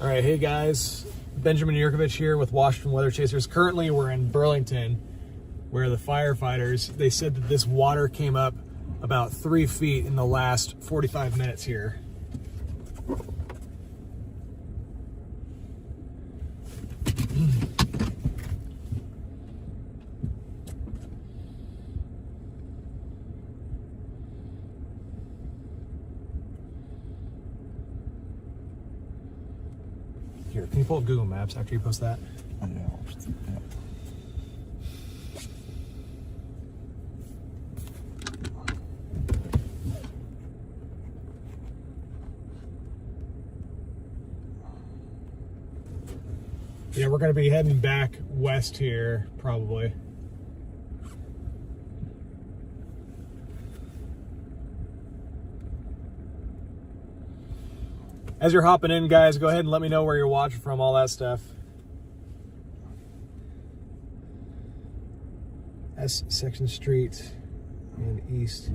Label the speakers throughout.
Speaker 1: All right, hey guys, Benjamin Yurkovich here with Washington Weather Chasers. Currently, we're in Burlington, where the firefighters, they said that this water came up about 3 feet in the last 45 minutes here. Here, can you pull up Google Maps after you post that?
Speaker 2: Oh, yeah.
Speaker 1: Yeah, we're going to be heading back west here, probably. As you're hopping in, guys, go ahead and let me know where you're watching from, all that stuff. S Section Street and East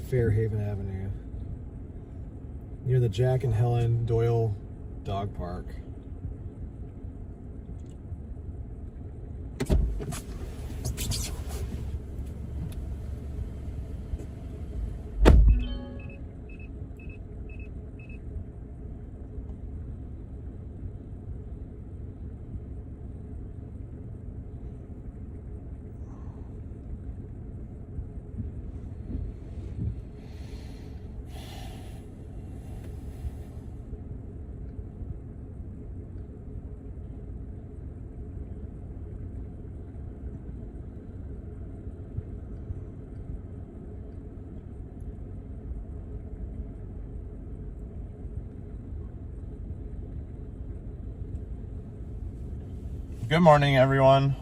Speaker 1: Fairhaven Avenue. Near the Jack and Helen Doyle Dog Park.
Speaker 2: Good morning, everyone.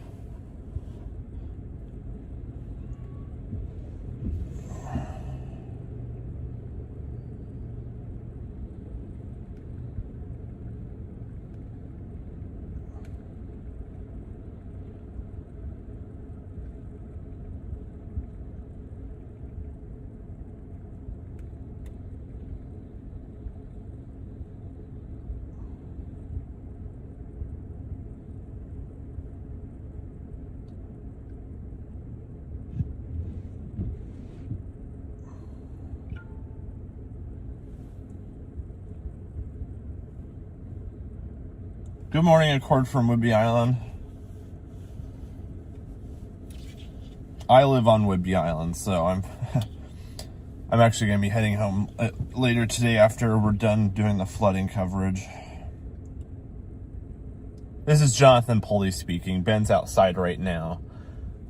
Speaker 2: Good morning, Accord from Whidbey Island. I live on Whidbey Island, so I'm actually going to be heading home later today after we're done doing the flooding coverage. This is Jonathan Pulley speaking. Ben's outside right now,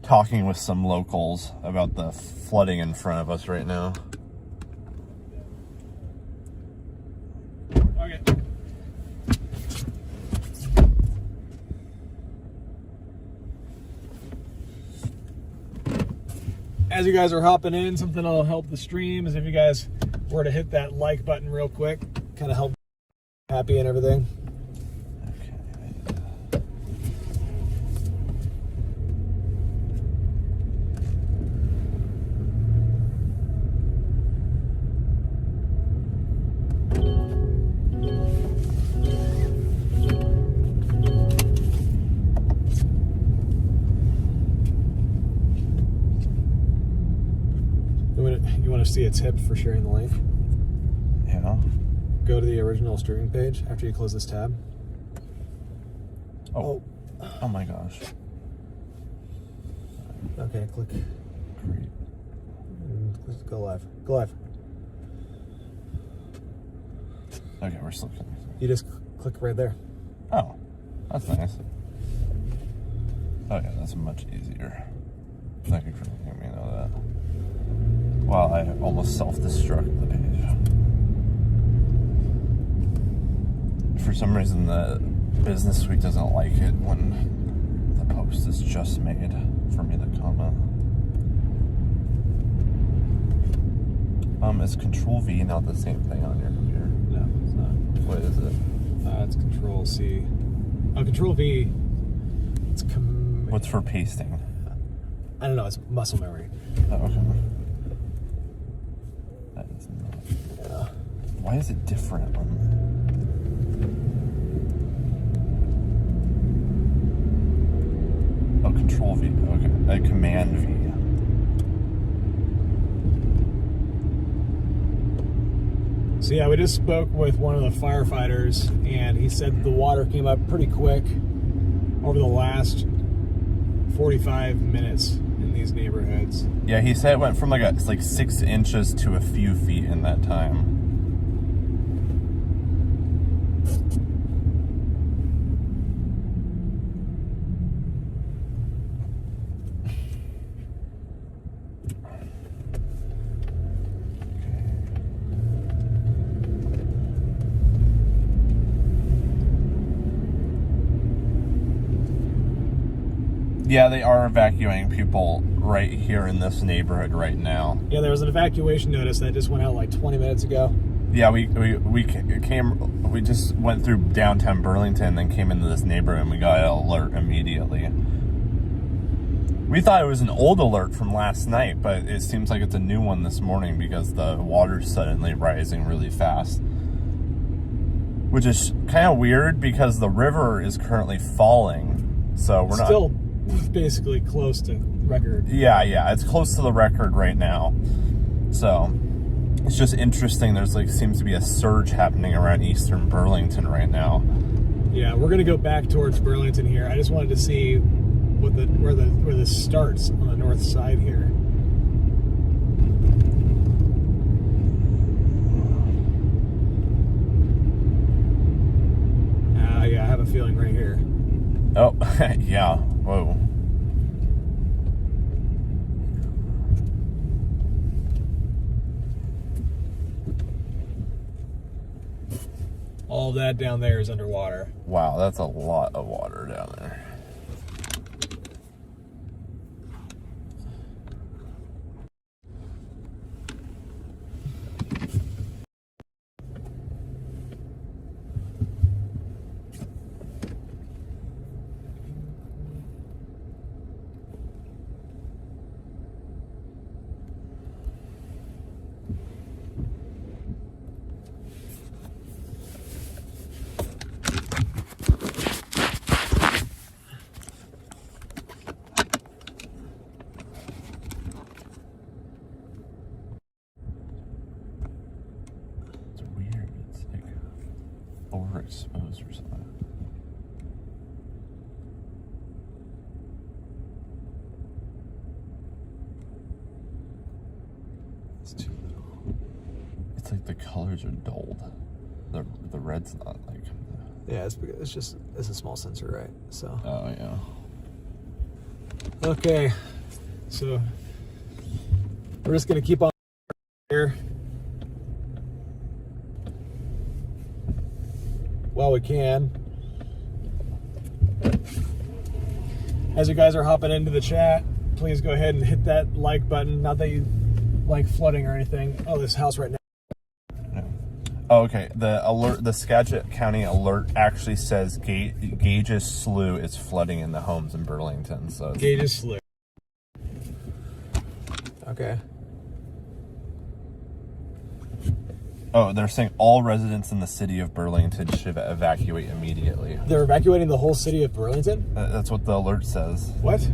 Speaker 2: talking with some locals about the flooding in front of us right now.
Speaker 1: Okay. As you guys are hopping in, something that'll help the stream is if you guys were to hit that like button real quick, kind of help happy and everything. You want to see a tip for sharing the link?
Speaker 2: Yeah.
Speaker 1: Go to the original streaming page after you close this tab.
Speaker 2: Oh my gosh.
Speaker 1: Okay, click.
Speaker 2: Great.
Speaker 1: Go live. Go live.
Speaker 2: Okay, we're still connected.
Speaker 1: You just click right there.
Speaker 2: Oh, that's nice. Okay, that's much easier. Thank you for letting me know that. Wow, I almost self-destruct the page. For some reason, the Business Suite doesn't like it when the post is just made for me to comment. Is Control V not the same thing on your computer?
Speaker 1: No, it's not.
Speaker 2: What is it?
Speaker 1: It's Control C. Oh, Control V. It's
Speaker 2: What's for pasting?
Speaker 1: I don't know. It's muscle memory.
Speaker 2: Oh, okay. That is not.
Speaker 1: Yeah.
Speaker 2: Why is it different on control V. Okay, a command V.
Speaker 1: So yeah, we just spoke with one of the firefighters, and he said the water came up pretty quick over the last 45 minutes in these neighborhoods.
Speaker 2: Yeah, he said it went from like 6 inches to a few feet in that time. Yeah, they are evacuating people right here in this neighborhood right now.
Speaker 1: Yeah, there was an evacuation notice that just went out like 20 minutes ago.
Speaker 2: Yeah, we just went through downtown Burlington, then came into this neighborhood, and we got an alert immediately. We thought it was an old alert from last night, but it seems like it's a new one this morning because the water's suddenly rising really fast. Which is kind of weird because the river is currently falling, so we're
Speaker 1: still basically close to record.
Speaker 2: Yeah, it's close to the record right now. So it's just interesting. There's seems to be a surge happening around eastern Burlington right now.
Speaker 1: Yeah, we're gonna go back towards Burlington here. I just wanted to see where this starts on the north side here. Yeah, I have a feeling right here.
Speaker 2: Oh, yeah. Whoa.
Speaker 1: All that down there is underwater.
Speaker 2: Wow, that's a lot of water down there. Exposed or something. It's too little. It's like the colors are dulled. The red's not like.
Speaker 1: Yeah, it's a small sensor, right? So.
Speaker 2: Oh yeah.
Speaker 1: Okay, so we're just gonna keep on here while we can. As you guys are hopping into the chat, please go ahead and hit that like button. Not that you like flooding or anything. Oh, this house right now.
Speaker 2: No. Oh, okay. The Skagit County alert actually says Gages Slough is flooding in the homes in Burlington. So
Speaker 1: Gages Slough. Okay.
Speaker 2: Oh, they're saying all residents in the city of Burlington should evacuate immediately.
Speaker 1: They're evacuating the whole city of Burlington?
Speaker 2: That's what the alert says.
Speaker 1: What?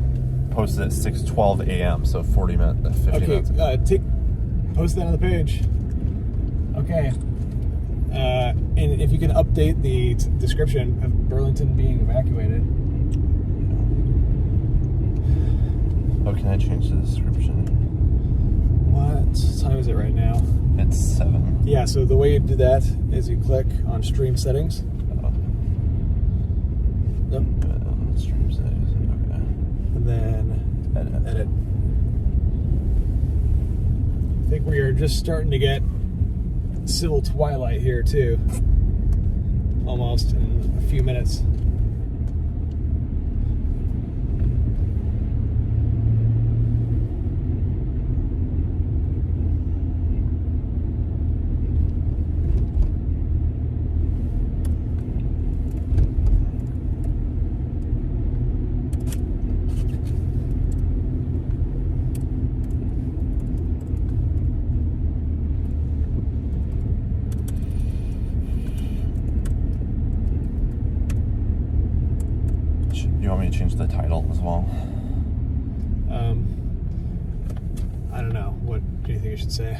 Speaker 2: Posted at 6:12 a.m., so 50 minutes.
Speaker 1: Okay, post that on the page. Okay. And if you can update the description of Burlington being evacuated.
Speaker 2: Oh, can I change the description?
Speaker 1: What time is it right now?
Speaker 2: It's 7.
Speaker 1: Yeah, so the way you do that is you click on stream settings. Yep.
Speaker 2: Stream settings, okay.
Speaker 1: And then edit. I think we are just starting to get civil twilight here too. Almost in a few minutes.
Speaker 2: You want me to change the title as well?
Speaker 1: think you should say?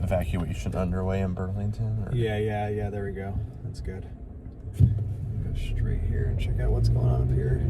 Speaker 2: Evacuation underway in Burlington? Or?
Speaker 1: Yeah, there we go. That's good. Go straight here and check out what's going on up here.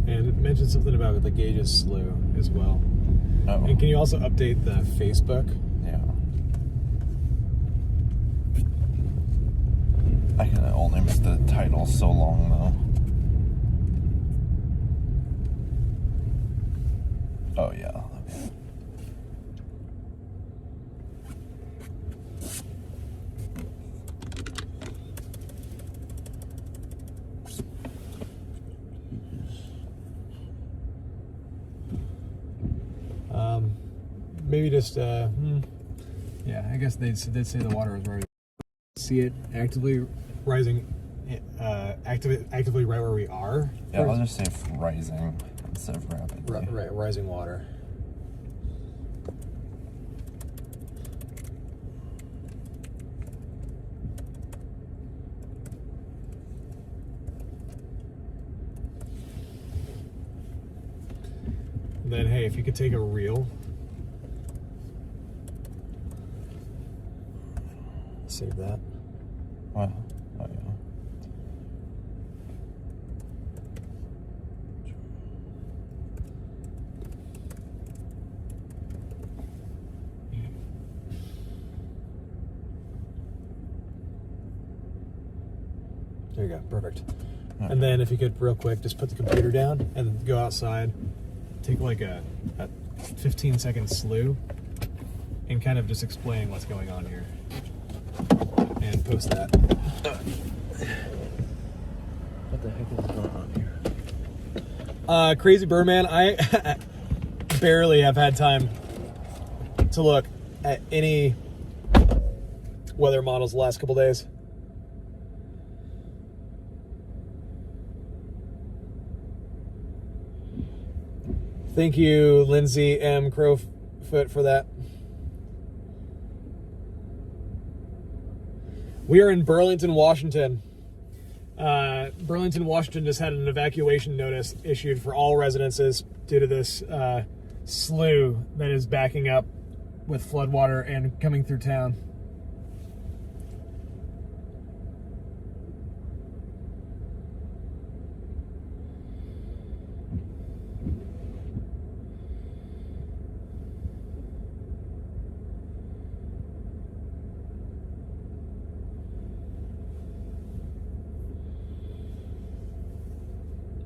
Speaker 1: And it mentioned something about the Gages Slough as well.
Speaker 2: Oh.
Speaker 1: And can you also update the Facebook?
Speaker 2: Yeah. I can only miss the title so long though. Oh yeah.
Speaker 1: Maybe just, yeah, I guess they did say the water was right. See it actively rising, actively right where we are.
Speaker 2: Yeah, I'll just say rising instead of rapidly.
Speaker 1: Right, rising water. Then, hey, if you could take a reel. Save that.
Speaker 2: Wow. Oh, yeah.
Speaker 1: There you go. Perfect.
Speaker 2: Okay.
Speaker 1: And then if you could, real quick, just put the computer down and go outside, take like a 15-second slew, and kind of just explain what's going on here. And post that.
Speaker 2: What the heck is going on here?
Speaker 1: Crazy Birdman, I barely have had time to look at any weather models the last couple days. Thank you, Lindsay M. Crowfoot, for that. We are in Burlington, Washington. Burlington, Washington just had an evacuation notice issued for all residences due to this slough that is backing up with floodwater and coming through town.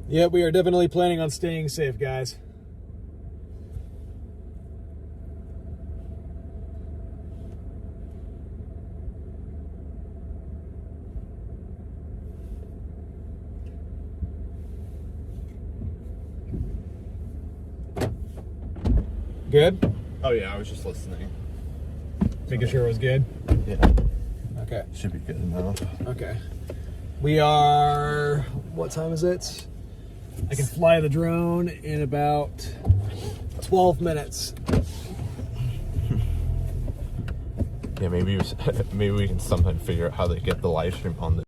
Speaker 1: Yeah, we are definitely planning on staying safe, guys. Good?
Speaker 2: Oh yeah, I was just listening.
Speaker 1: Making sure it was good?
Speaker 2: Yeah.
Speaker 1: Okay.
Speaker 2: Should be good enough.
Speaker 1: Okay. We are... What time is it? I can fly the drone in about 12 minutes.
Speaker 2: Yeah, maybe we can sometime figure out how they get the live stream on the.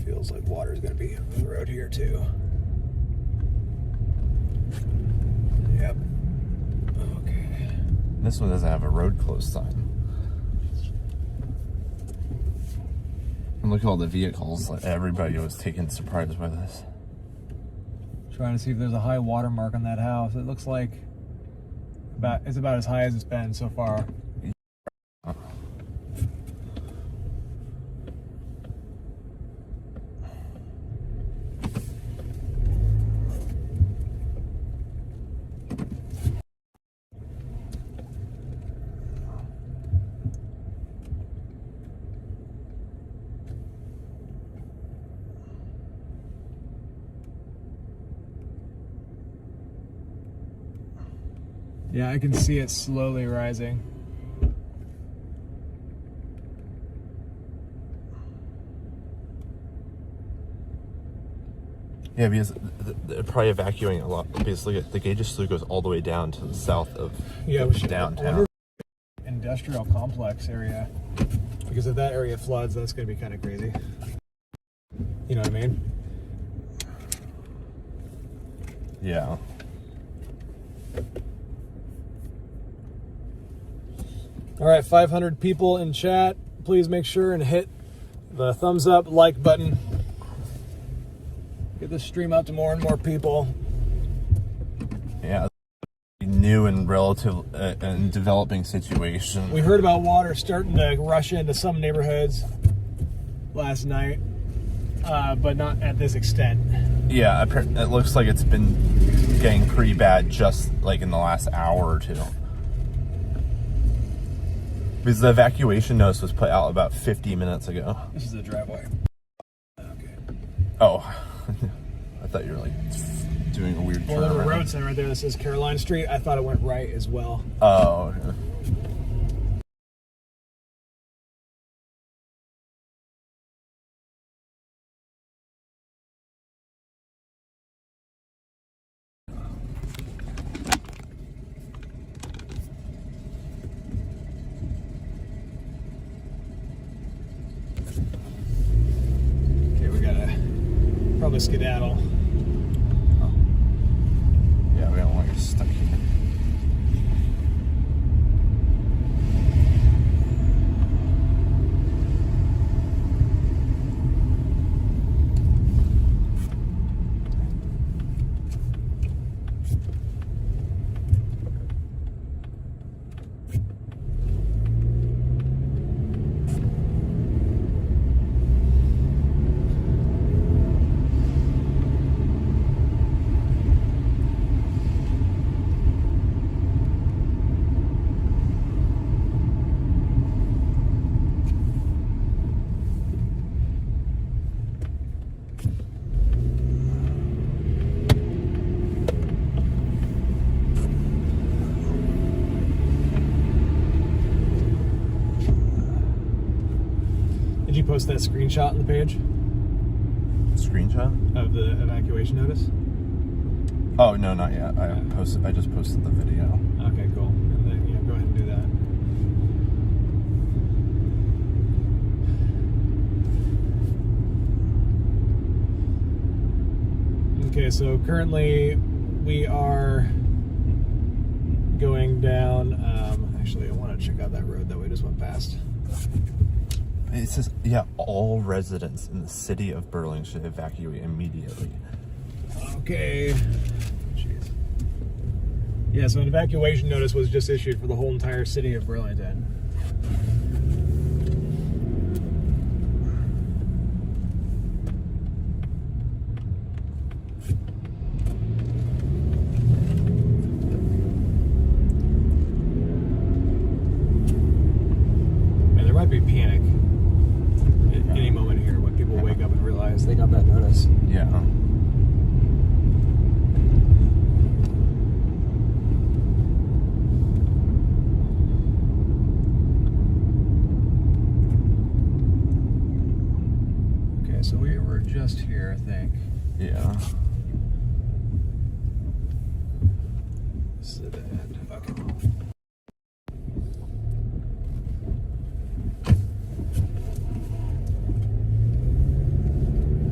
Speaker 1: feels like water's gonna be on the road here too. Yep. Okay.
Speaker 2: This one doesn't have a road closed sign. And look at all the vehicles. Everybody was taken surprised by this.
Speaker 1: Trying to see if there's a high water mark on that house. It looks like it's about as high as it's been so far. Yeah, I can see it slowly rising.
Speaker 2: Yeah, because they're probably evacuating a lot. Because look at the Gages Slough goes all the way down to the south of downtown.
Speaker 1: Industrial complex area. Because if that area floods, that's going to be kind of crazy. You know what I mean?
Speaker 2: Yeah.
Speaker 1: All right, 500 people in chat. Please make sure and hit the thumbs up, like button. Get this stream out to more and more people.
Speaker 2: Yeah. New and relative and developing situation.
Speaker 1: We heard about water starting to rush into some neighborhoods last night, but not at this extent.
Speaker 2: Yeah, it looks like it's been getting pretty bad just like in the last hour or two. Because the evacuation notice was put out about 50 minutes ago.
Speaker 1: This is the driveway. Okay.
Speaker 2: Oh. I thought you were like doing a weird turn.
Speaker 1: Well, there's a road sign right there that says Caroline Street. I thought it went right as well.
Speaker 2: Oh, okay.
Speaker 1: Probably skedaddle.
Speaker 2: Oh. Yeah, we don't want you stuck here. Did you
Speaker 1: post that screenshot on the page
Speaker 2: Screenshot?
Speaker 1: of the evacuation notice?
Speaker 2: Oh no, not yet. I just posted the video.
Speaker 1: Okay, cool. And then yeah, go ahead and do that. Okay, so currently we are going down. Actually, I want to check out that road that we just went past.
Speaker 2: It says, yeah, all residents in the city of Burlington should evacuate immediately.
Speaker 1: Okay. Jeez. Yeah, so an evacuation notice was just issued for the whole entire city of Burlington. Man, there might be panic at any moment here when people wake up and realize they got that notice.
Speaker 2: Yeah.
Speaker 1: So we were just here, I think.
Speaker 2: Yeah.
Speaker 1: This is the end. Okay.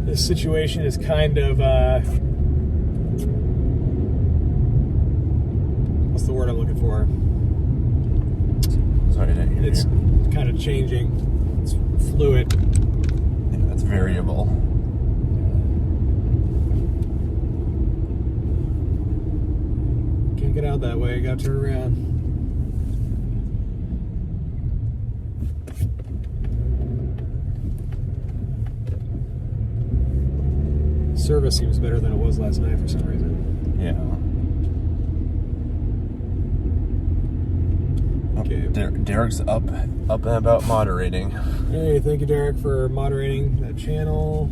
Speaker 1: this situation is kind of what's the word I'm looking for?
Speaker 2: Sorry, I didn't hear
Speaker 1: It's
Speaker 2: you.
Speaker 1: kind of changing. It's fluid.
Speaker 2: Yeah, it's variable.
Speaker 1: Can't get out that way. Got to turn around. Service seems better than it was last night for some reason.
Speaker 2: Yeah.
Speaker 1: Okay.
Speaker 2: Derek's up and about moderating.
Speaker 1: Hey, thank you, Derek, for moderating that channel.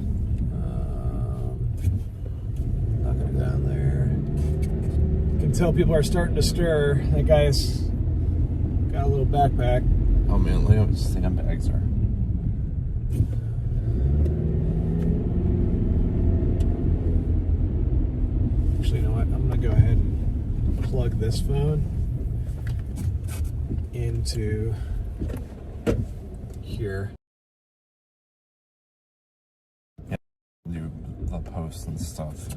Speaker 1: Not gonna go down there. Can tell people are starting to stir. That guy's got a little backpack.
Speaker 2: Oh man, look how just think bags are.
Speaker 1: Actually, you know what? I'm gonna go ahead and plug this phone into here.
Speaker 2: Do the posts and stuff.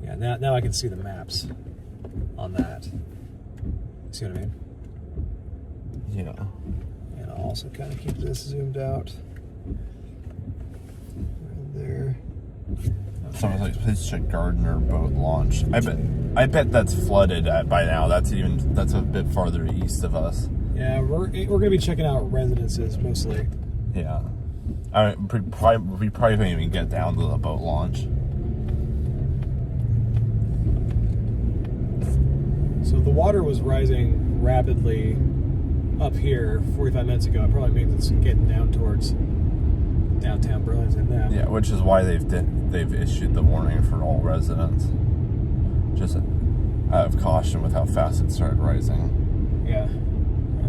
Speaker 1: Yeah, now I can see the maps on that. See what I mean?
Speaker 2: Yeah.
Speaker 1: And I'll also kind of keep this zoomed out. Right there.
Speaker 2: Someone's like, please check Gardner boat launch. I bet that's flooded by now. That's a bit farther east of us.
Speaker 1: Yeah, we're gonna be checking out residences mostly.
Speaker 2: Yeah. We probably couldn't even get down to the boat launch.
Speaker 1: So the water was rising rapidly up here 45 minutes ago. It probably means it's getting down towards downtown Burlington now.
Speaker 2: Yeah, which is why they've issued the warning for all residents. Just out of caution with how fast it started rising.
Speaker 1: Yeah.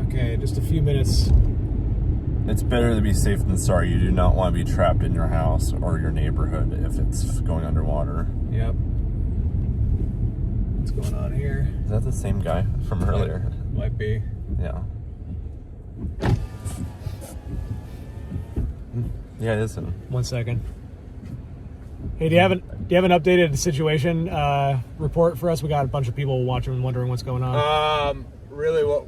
Speaker 1: Okay, just a few minutes.
Speaker 2: It's better to be safe than sorry. You do not want to be trapped in your house or your neighborhood if it's going underwater.
Speaker 1: Yep. What's going on here?
Speaker 2: Is that the same guy from earlier?
Speaker 1: Might be.
Speaker 2: Yeah. Yeah, it is him.
Speaker 1: 1 second. Hey, do you have an updated situation report for us? We got a bunch of people watching and wondering what's going on.
Speaker 3: Really,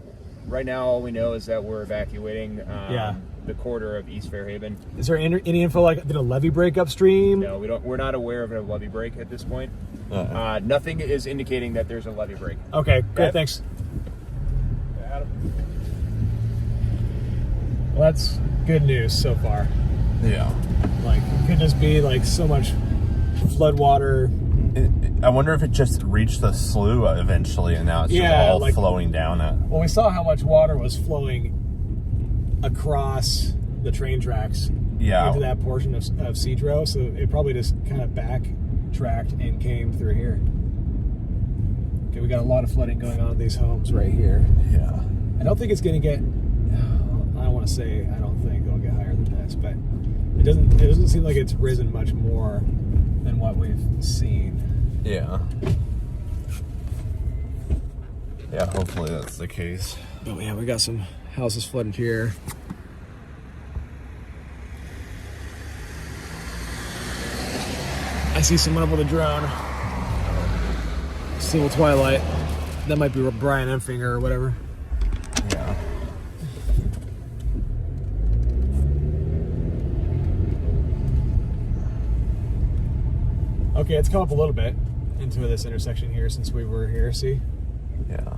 Speaker 3: right now all we know is that we're evacuating the corridor of East Fairhaven.
Speaker 1: Is there any info, like did a levee break upstream?
Speaker 3: No, we're not aware of a levee break at this point. Nothing is indicating that there's a levee break.
Speaker 1: Okay, great,
Speaker 3: Okay.
Speaker 1: thanks. Well, that's good news so far.
Speaker 2: Yeah.
Speaker 1: Like, it could just be like so much flood water.
Speaker 2: I wonder if it just reached the slough eventually and now it's just all
Speaker 1: like,
Speaker 2: flowing down it.
Speaker 1: Well, we saw how much water was flowing across the train tracks into that portion of Cedro, so it probably just kind of backtracked and came through here. Okay, we got a lot of flooding going on in these homes right here.
Speaker 2: Yeah.
Speaker 1: I don't think it's going to get, I don't want to say, I don't think it'll get higher than this, but it doesn't seem like it's risen much more than what we've seen.
Speaker 2: Yeah. Yeah, hopefully that's the case.
Speaker 1: Oh yeah, we got some houses flooded here. I see someone up with a drone. Civil Twilight. That might be Brian Enfinger or whatever.
Speaker 2: Yeah.
Speaker 1: Okay, it's come up a little bit into this intersection here since we were here, see?
Speaker 2: Yeah.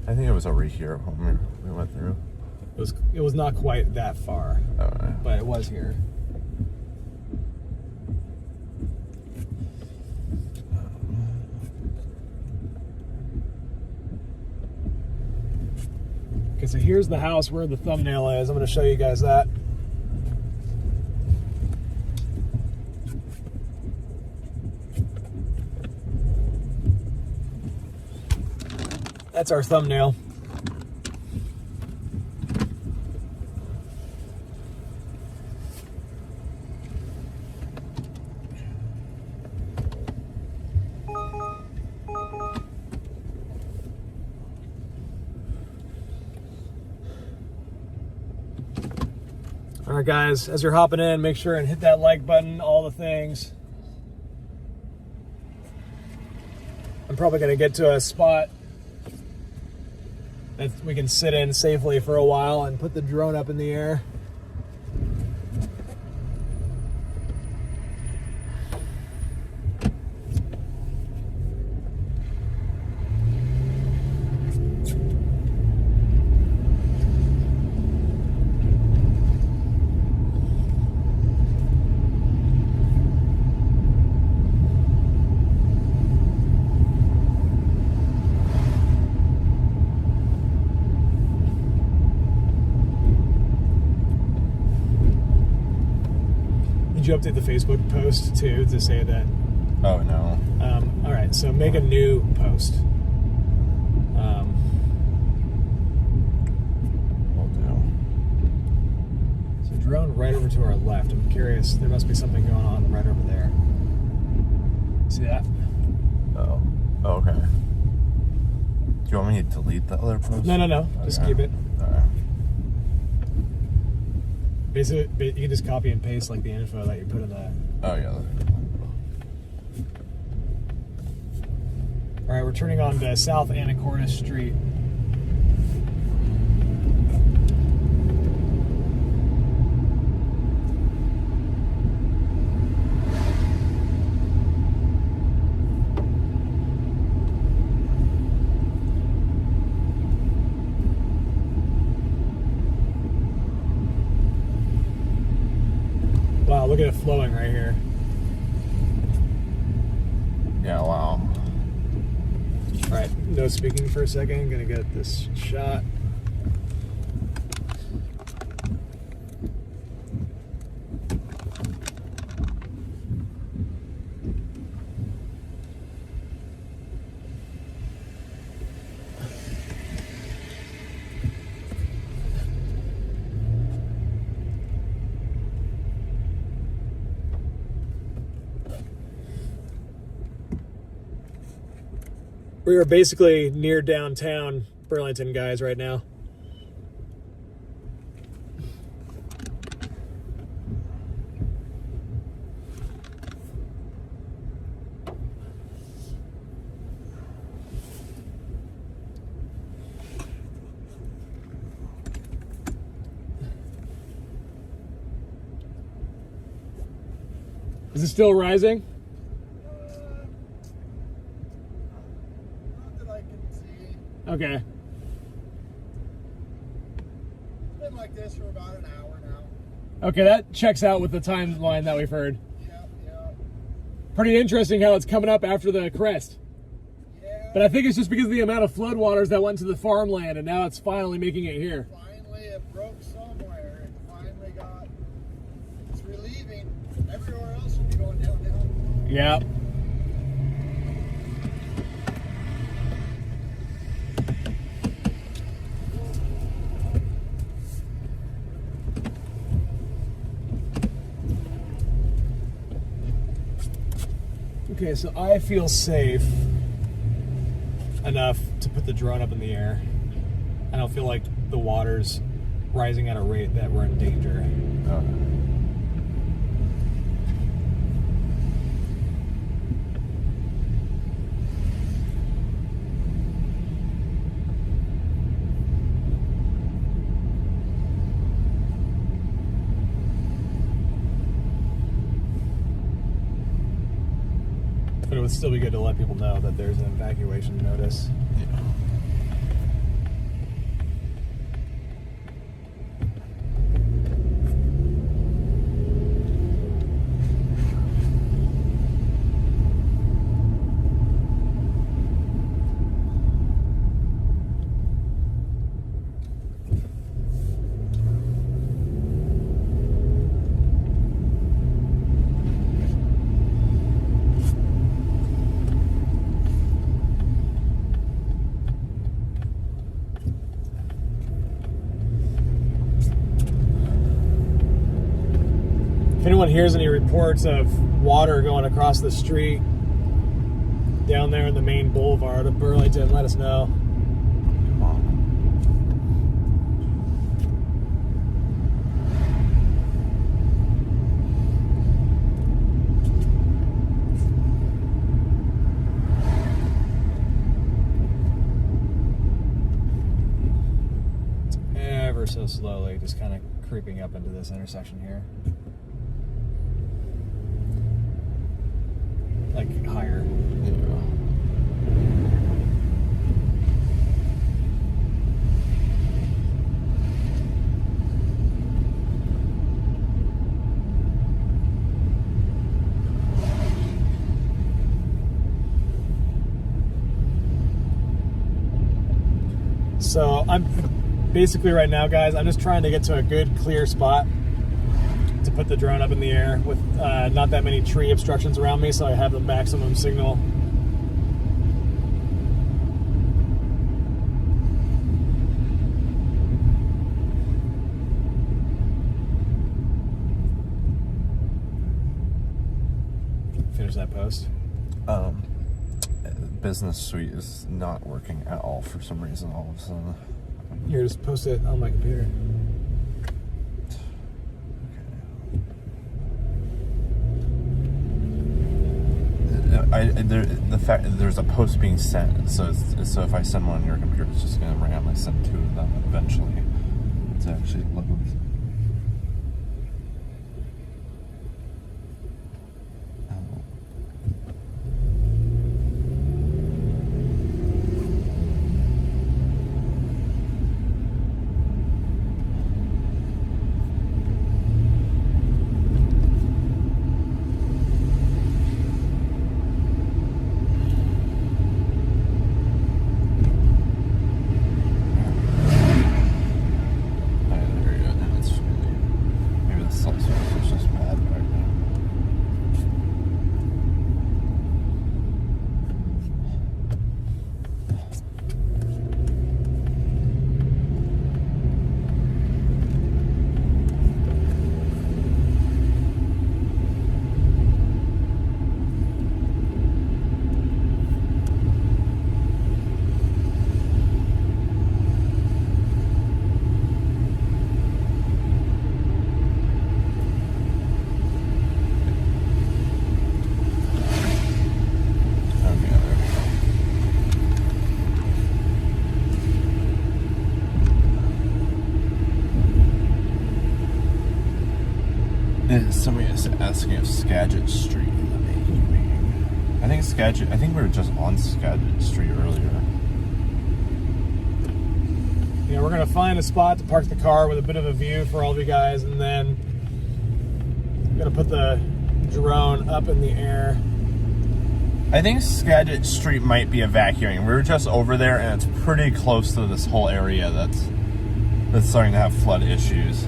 Speaker 2: I think it was over here when we went through.
Speaker 1: It was not quite that far, but it was here. Okay, so here's the house where the thumbnail is. I'm going to show you guys that. That's our thumbnail. All right, guys, as you're hopping in, make sure and hit that like button, all the things. I'm probably going to get to a spot that we can sit in safely for a while and put the drone up in the air. Did you update the Facebook post too to say that?
Speaker 2: Oh no.
Speaker 1: All right, so make a new post.
Speaker 2: Will do.
Speaker 1: So drone right over to our left. I'm curious. There must be something going on right over there. See that?
Speaker 2: Oh. Okay. Do you want me to delete the other post?
Speaker 1: No. Just
Speaker 2: Okay.
Speaker 1: keep it.
Speaker 2: Alright.
Speaker 1: Basically, you can just copy and paste like the info that you put in the.
Speaker 2: Oh yeah.
Speaker 1: All right, we're turning on to South Anacortes Street. Wow, look at it flowing right here.
Speaker 2: Yeah. Wow.
Speaker 1: All right, no speaking for a second. Gonna get this shot. We are basically near downtown Burlington, guys, right now. Is it still rising?
Speaker 4: Not that I can see.
Speaker 1: Okay.
Speaker 4: It's been like this for about an hour now.
Speaker 1: Okay, that checks out with the timeline that we've heard.
Speaker 4: Yeah.
Speaker 1: Pretty interesting how it's coming up after the crest.
Speaker 4: Yeah.
Speaker 1: But I think it's just because of the amount of floodwaters that went to the farmland, and now it's finally making it here.
Speaker 4: Finally, it broke somewhere. It finally got. It's relieving. Everywhere else would be going downhill.
Speaker 1: Yeah. Okay, so I feel safe enough to put the drone up in the air. I don't feel like the water's rising at a rate that we're in danger.
Speaker 2: Okay.
Speaker 1: But it would still be good to let people know that there's an evacuation notice. If anyone hears any reports of water going across the street down there in the main boulevard of Burlington, let us know.
Speaker 2: Come on.
Speaker 1: ever so slowly, just kind of creeping up into this intersection here. Like higher.
Speaker 2: Yeah.
Speaker 1: So I'm basically right now, guys, I'm just trying to get to a good clear spot to put the drone up in the air with not that many tree obstructions around me, so I have the maximum signal. Finish that post.
Speaker 2: Business suite is not working at all for some reason all of a sudden.
Speaker 1: Here, just post it on my computer.
Speaker 2: The fact that there's a post being sent, so if I send one on your computer, it's just going to randomly send two of them eventually to actually load. Somebody is asking if Skagit Street is making. I think we were just on Skagit Street earlier.
Speaker 1: Yeah, we're gonna find a spot to park the car with a bit of a view for all of you guys, and then I'm gonna put the drone up in the air.
Speaker 2: I think Skagit Street might be evacuating. We were just over there, and it's pretty close to this whole area that's starting to have flood issues.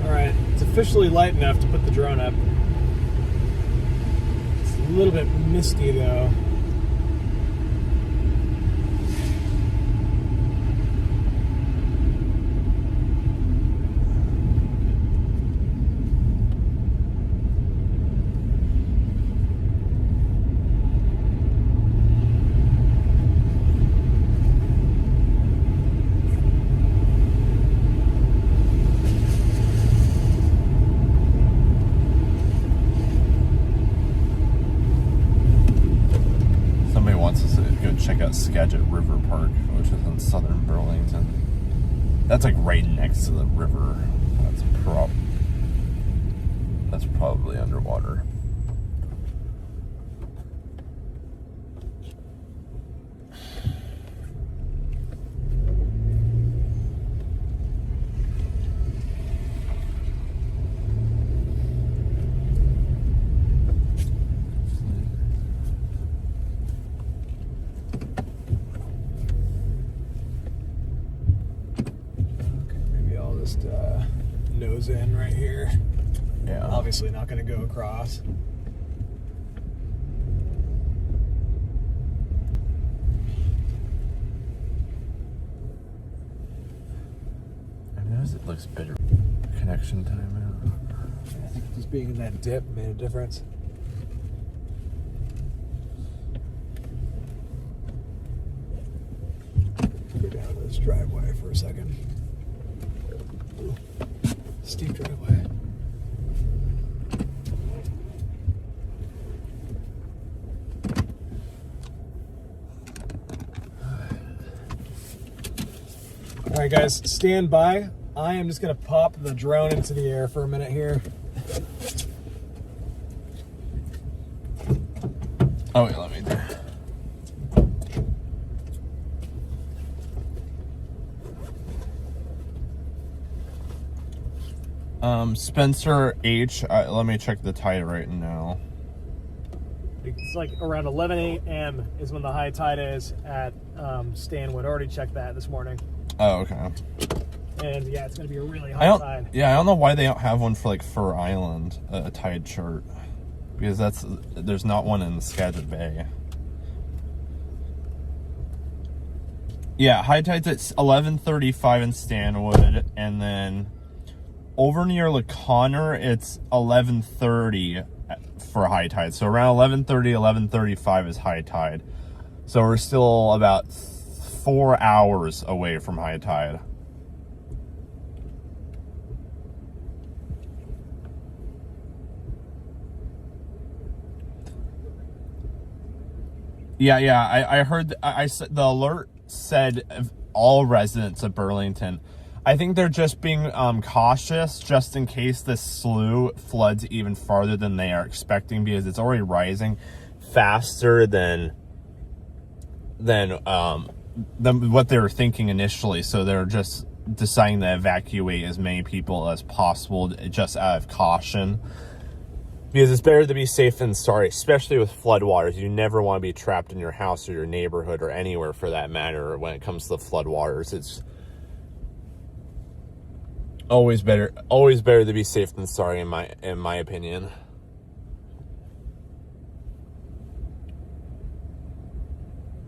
Speaker 1: Alright, it's officially light enough to put the drone up. It's a little bit misty though.
Speaker 2: Check out Skagit River Park, which is in southern Burlington. That's like right next to the river. That's probably underwater.
Speaker 1: Nose in right here.
Speaker 2: Yeah.
Speaker 1: Obviously not going to go across.
Speaker 2: I notice it looks better. Connection time out.
Speaker 1: I think just being in that dip made a difference. Go down this driveway for a second. Ooh. Steep driveway. All right, guys, stand by. I am just going to pop the drone into the air for a minute here.
Speaker 2: Oh, wait, let me do. Spencer H. Let me check the tide right now.
Speaker 1: It's like around 11 a.m. is when the high tide is at Stanwood. Already checked that this morning.
Speaker 2: Oh, okay.
Speaker 1: And yeah, it's going to be a really high tide.
Speaker 2: Yeah, I don't know why they don't have one for like Fur Island, a tide chart. Because there's not one in the Skagit Bay. Yeah, high tide's at 11:35 in Stanwood, and then over near LeConner, it's 11:30 for high tide. So around 11:30, 11:35 is high tide. So we're still about 4 hours away from high tide. Yeah. I heard. I said the alert said all residents of Burlington. I think they're just being cautious, just in case this slough floods even farther than they are expecting, because it's already rising faster than what they were thinking initially. So they're just deciding to evacuate as many people as possible, just out of caution. Because it's better to be safe than sorry, especially with floodwaters. You never want to be trapped in your house or your neighborhood or anywhere for that matter when it comes to the floodwaters. It's always better to be safe than sorry in my opinion.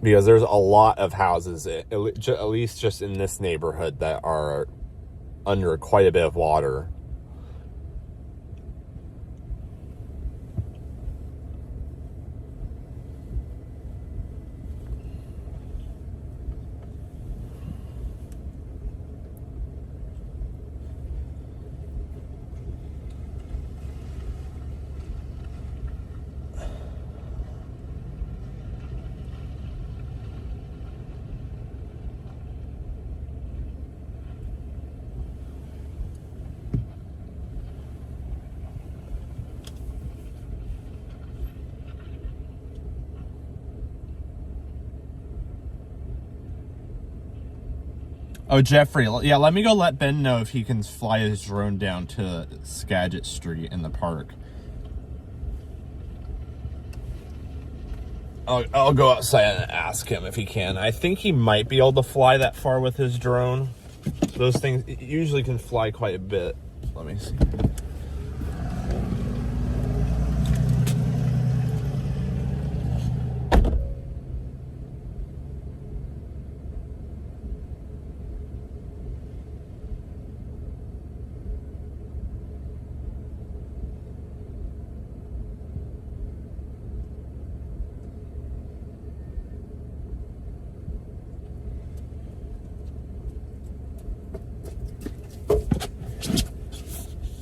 Speaker 2: Because there's a lot of houses, at least just in this neighborhood, that are under quite a bit of water. Oh, Jeffrey, yeah, let me go let Ben know if he can fly his drone down to Skagit Street in the park. I'll go outside and ask him if he can. I think he might be able to fly that far with his drone. Those things usually can fly quite a bit. Let me see.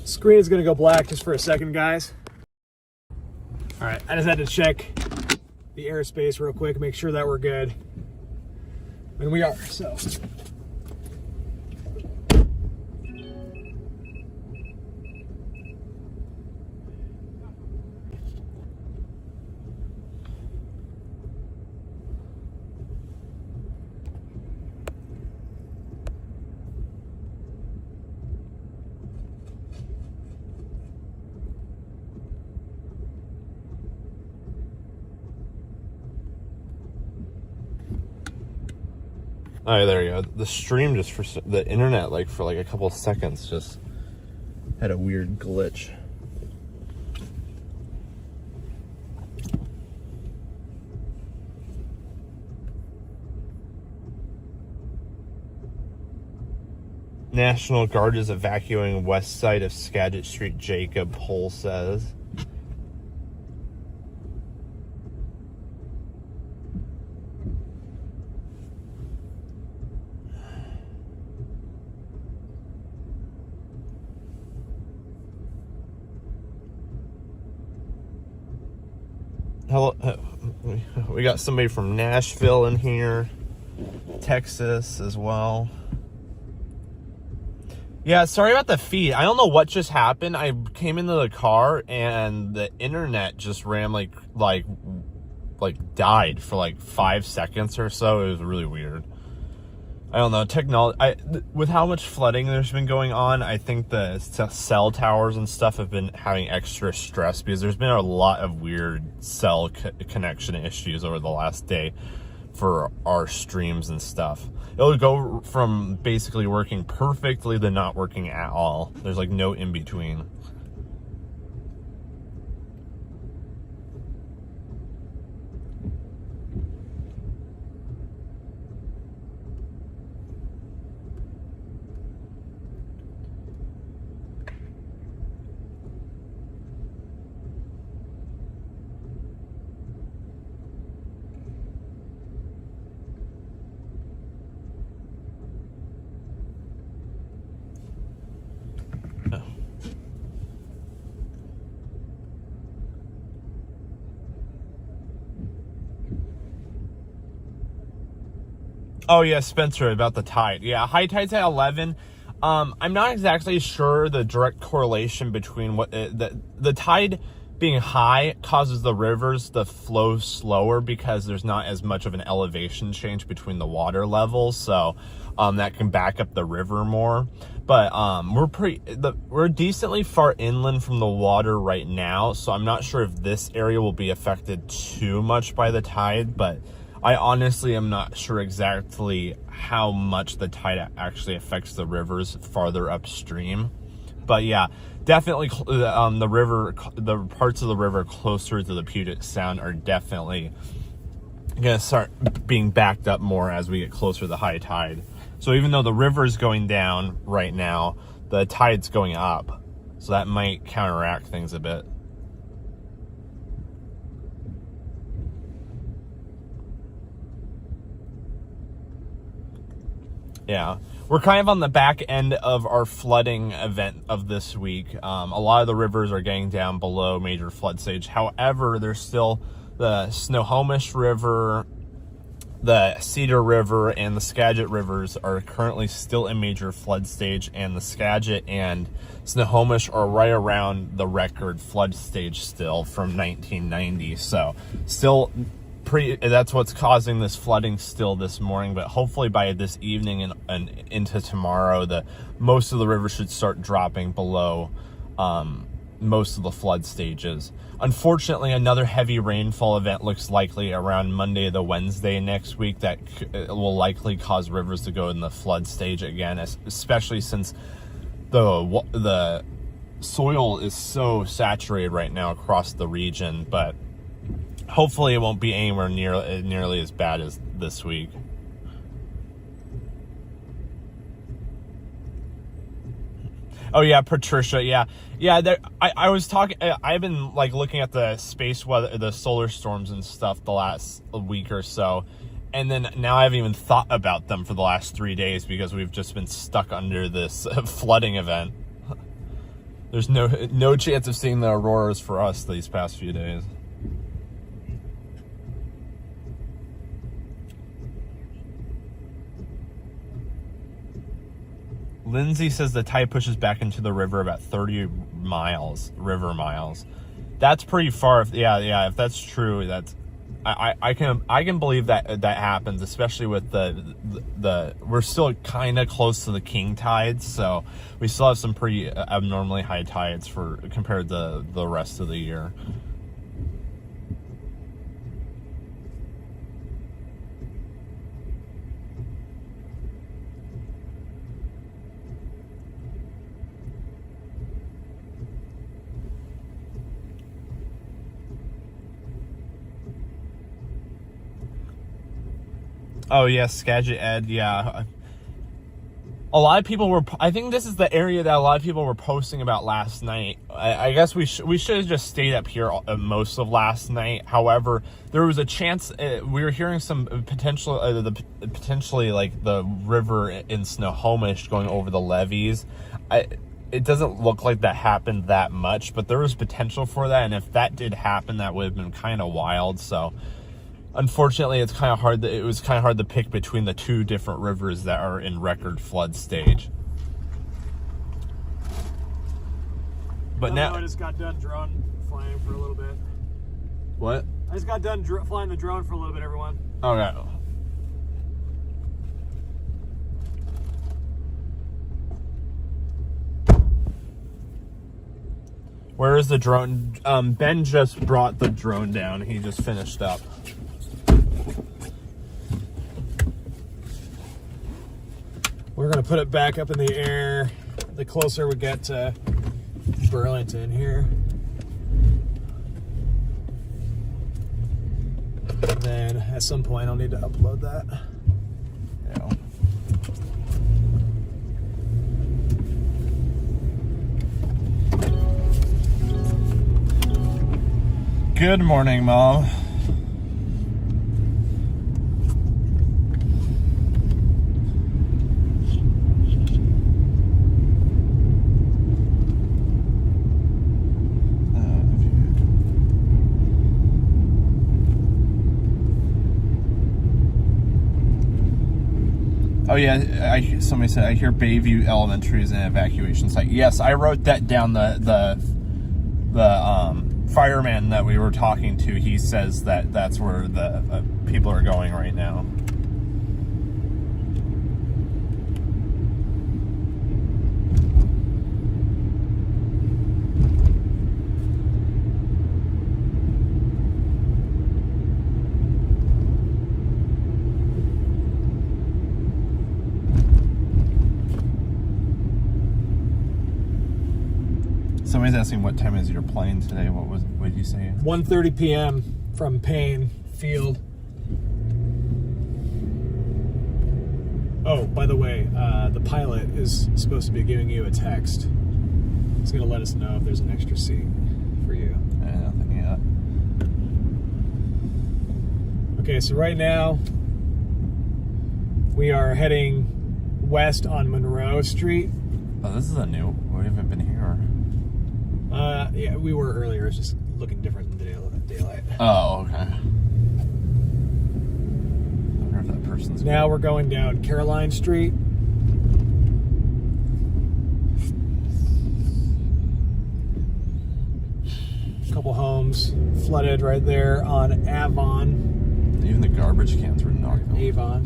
Speaker 1: Screen is going to go black just for a second, guys. All right, I just had to check the airspace real quick, make sure that we're good. And we are, so.
Speaker 2: Oh, there you go. The stream just for the internet, like for like a couple of seconds, just had a weird glitch. National Guard is evacuating west side of Skagit Street, Jacob Hull says. Hello, we got somebody from Nashville in here, Texas as well. Yeah, sorry about the feed. I don't know what just happened. I came into the car and the internet just ran like died for like 5 seconds or so. It was really weird. I don't know. Technology, with how much flooding there's been going on, I think the cell towers and stuff have been having extra stress because there's been a lot of weird cell connection issues over the last day for our streams and stuff. It'll go from basically working perfectly to not working at all. There's like no in between. Oh yeah, Spencer, about the tide. Yeah, high tide's at 11. I'm not exactly sure the direct correlation between what the tide being high causes the rivers to flow slower because there's not as much of an elevation change between the water levels, so that can back up the river more. But we're decently far inland from the water right now, so I'm not sure if this area will be affected too much by the tide, but I honestly am not sure exactly how much the tide actually affects the rivers farther upstream. But yeah, definitely the parts of the river closer to the Puget Sound are definitely going to start being backed up more as we get closer to the high tide. So even though the river is going down right now, the tide's going up. So that might counteract things a bit. Yeah, we're kind of on the back end of our flooding event of this week. A lot of the rivers are getting down below major flood stage. However, there's still the Snohomish River, the Cedar River, and the Skagit rivers are currently still in major flood stage, and the Skagit and Snohomish are right around the record flood stage still from 1990. So still that's what's causing this flooding still this morning, but hopefully by this evening and into tomorrow, most of the rivers should start dropping below most of the flood stages. Unfortunately, another heavy rainfall event looks likely around Monday to Wednesday next week that will likely cause rivers to go in the flood stage again, especially since the soil is so saturated right now across the region. But hopefully it won't be anywhere nearly as bad as this week. Oh yeah, Patricia. Yeah. I was talking. I've been like looking at the space weather, the solar storms and stuff the last week or so, and then now I haven't even thought about them for the last 3 days because we've just been stuck under this flooding event. There's no chance of seeing the auroras for us these past few days. Lindsay says the tide pushes back into the river about 30 river miles. That's pretty far. If that's true, I can believe that happens, especially with the we're still kind of close to the king tides, so we still have some pretty abnormally high tides compared to the rest of the year. Oh yeah, Skagit Ed, yeah. A lot of people I think this is the area that a lot of people were posting about last night. I guess we should have just stayed up here most of last night. However, there was a chance, we were hearing some potentially like the river in Snohomish going over the levees. It doesn't look like that happened that much, but there was potential for that, and if that did happen, that would have been kind of wild. So unfortunately, it was kind of hard to pick between the two different rivers that are in record flood stage. but now
Speaker 1: I just got done drone flying for a little bit.
Speaker 2: what?
Speaker 1: I just got done flying the drone for a little bit, everyone.
Speaker 2: Okay. Where is the drone? Ben just brought the drone down. He just finished up.
Speaker 1: We're gonna put it back up in the air the closer we get to Burlington here. And then at some point I'll need to upload that.
Speaker 2: Yeah. Good morning, Mom. Oh yeah, somebody said I hear Bayview Elementary is an evacuation site. Yes, I wrote that down. The fireman that we were talking to, he says that that's where the people are going right now. Somebody's asking what time is your plane today. What did you say?
Speaker 1: 1:30 p.m. from Payne Field. Oh, by the way, the pilot is supposed to be giving you a text. He's going to let us know if there's an extra seat for you.
Speaker 2: Nothing yet.
Speaker 1: Okay, so right now we are heading west on Monroe Street.
Speaker 2: Oh, this is a new. We haven't been here.
Speaker 1: Yeah, we were earlier. It's just looking different than daylight.
Speaker 2: Oh, okay. I wonder if that person's.
Speaker 1: Now we're going down Caroline Street. A couple homes flooded right there on Avon.
Speaker 2: Even the garbage cans were knocked over.
Speaker 1: Avon.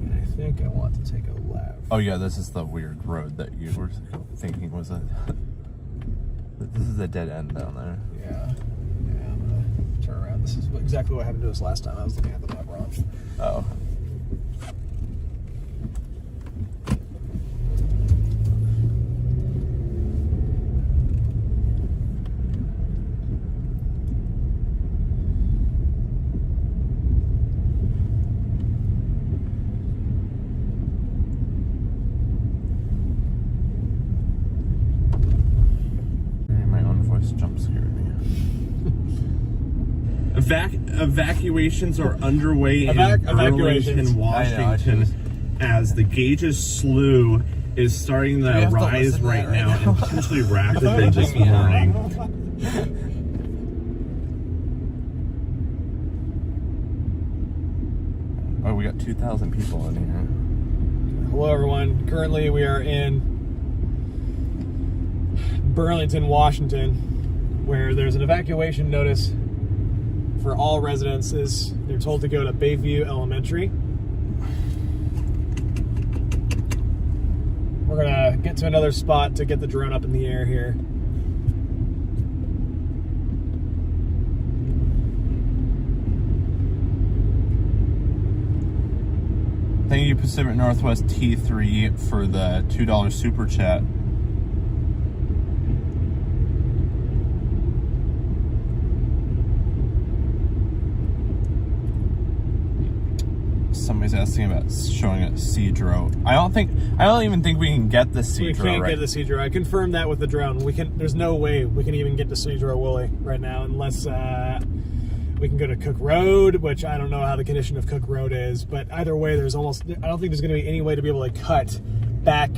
Speaker 1: And I think I want to take a left.
Speaker 2: Oh yeah, this is the weird road that you were thinking was a. This is a dead end down there.
Speaker 1: Yeah. I'm gonna turn around. This is exactly what happened to us last time. I was looking at the map wrong.
Speaker 2: Oh. Jump scared me. Evacuations are underway in Burlington, Washington, as the Gages Slough is starting to rise right now and potentially rapidly this morning. Oh, we got 2,000 people in here.
Speaker 1: Hello, everyone. Currently, we are in Burlington, Washington, where there's an evacuation notice for all residences. They're told to go to Bayview Elementary. We're gonna get to another spot to get the drone up in the air here.
Speaker 2: Thank you, Pacific Northwest T3, for the $2 super chat. Somebody's asking about showing a Seadro. I don't even think we can get the Seadro.
Speaker 1: We can't get the Seadro. I confirmed that with the drone. There's no way we can even get to Seadro Woolley right now unless we can go to Cook Road, which I don't know how the condition of Cook Road is, but either way, I don't think there's going to be any way to be able to cut back.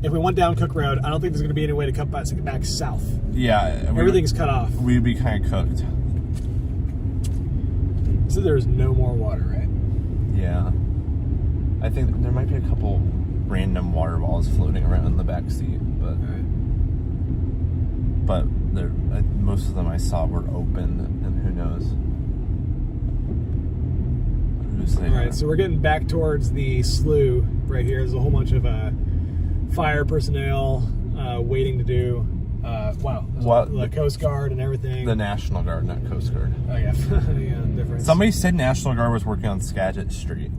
Speaker 1: If we went down Cook Road, I don't think there's going to be any way to cut back south.
Speaker 2: Yeah.
Speaker 1: Everything's cut off.
Speaker 2: We'd be kind of cooked.
Speaker 1: So there's no more water, right?
Speaker 2: Yeah. I think there might be a couple random water balls floating around in the back seat, but most of them I saw were open, and who knows?
Speaker 1: All right, so we're getting back towards the slough right here. There's a whole bunch of fire personnel waiting to do. The Coast Guard and everything.
Speaker 2: The National Guard, not Coast Guard.
Speaker 1: Oh yeah, yeah, difference.
Speaker 2: Somebody said National Guard was working on Skagit Street.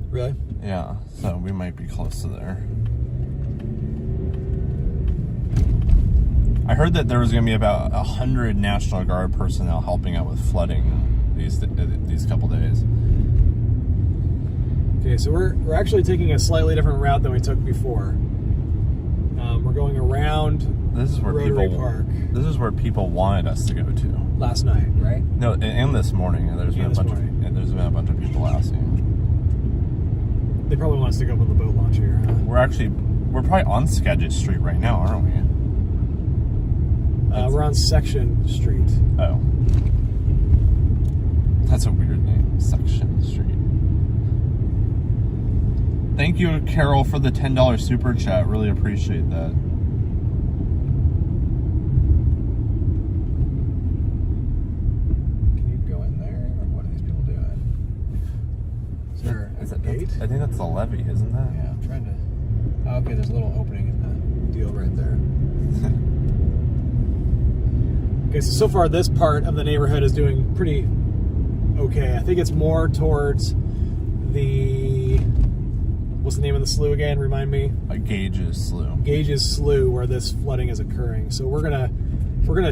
Speaker 1: Really?
Speaker 2: Yeah, so we might be close to there. I heard that there was going to be about 100 National Guard personnel helping out with flooding these couple days.
Speaker 1: Okay, so we're actually taking a slightly different route than we took before. We're going around Rotary Park.
Speaker 2: This is where people wanted us to go to
Speaker 1: last night, right?
Speaker 2: No, and this morning. There's been a bunch of people asking.
Speaker 1: They probably want us to go up on the boat launch here. Huh?
Speaker 2: We're probably on Skagit Street right now, aren't we?
Speaker 1: We're on Section Street.
Speaker 2: Oh, that's a weird name, Section Street. Thank you, Carol, for the $10 super chat. Really appreciate that.
Speaker 1: Can you go in there? Or what are these people doing? Is there a gate?
Speaker 2: I think that's the levee, isn't that?
Speaker 1: Yeah, I'm trying to... Oh, okay, there's a little opening in the deal right there. Okay, so far this part of the neighborhood is doing pretty okay. I think it's more towards the... What's the name of the slough again? Remind me.
Speaker 2: Gages Slough.
Speaker 1: Gages Slough, where this flooding is occurring. So we're gonna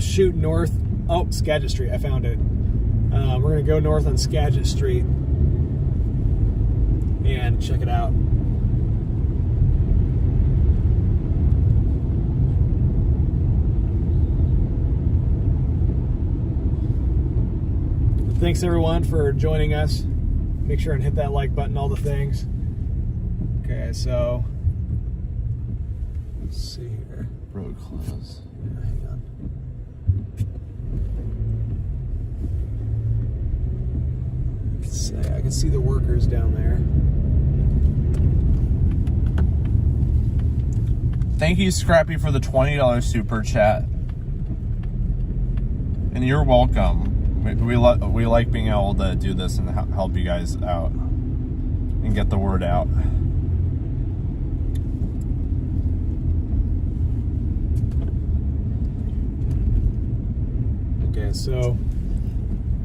Speaker 1: shoot north. Oh, Skagit Street. I found it. We're gonna go north on Skagit Street and check it out. Thanks everyone for joining us. Make sure and hit that like button, all the things. Okay, so let's see here.
Speaker 2: Road closed.
Speaker 1: Yeah, hang on. I can see the workers down there.
Speaker 2: Thank you, Scrappy, for the $20 super chat. And you're welcome. We like being able to do this and help you guys out and get the word out.
Speaker 1: Okay, so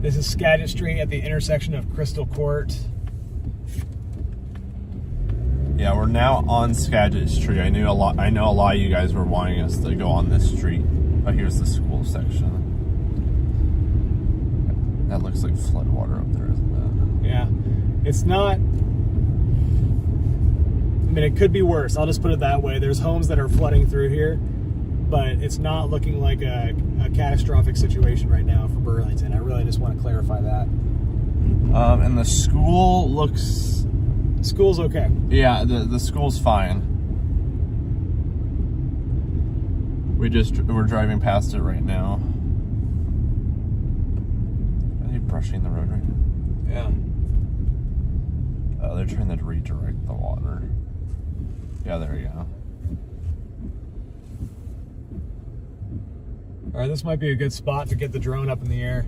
Speaker 1: this is Skagit Street at the intersection of Crystal Court.
Speaker 2: Yeah, we're now on Skagit Street. I know a lot of you guys were wanting us to go on this street. But here's the school section. That looks like floodwater up there, isn't it?
Speaker 1: Yeah. It's not... I mean, it could be worse. I'll just put it that way. There's homes that are flooding through here, but it's not looking like a catastrophic situation right now for Burlington. I really just want to clarify that.
Speaker 2: And the school looks...
Speaker 1: School's okay.
Speaker 2: Yeah, the school's fine. We're driving past it right now. Are they brushing the road right now?
Speaker 1: Yeah.
Speaker 2: Oh, they're trying to redirect the water. Yeah, there you go.
Speaker 1: All right, this might be a good spot to get the drone up in the air.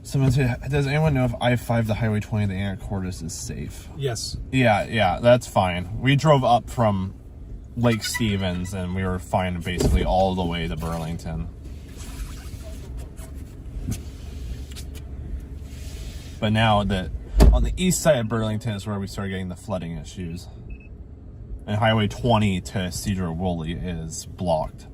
Speaker 2: Someone said, does anyone know if I-5, the Highway 20, the Anacortes is safe?
Speaker 1: Yes.
Speaker 2: Yeah, that's fine. We drove up from Lake Stevens and we were fine basically all the way to Burlington. But now that on the east side of Burlington is where we start getting the flooding issues. And Highway 20 to Cedar Woolley is blocked.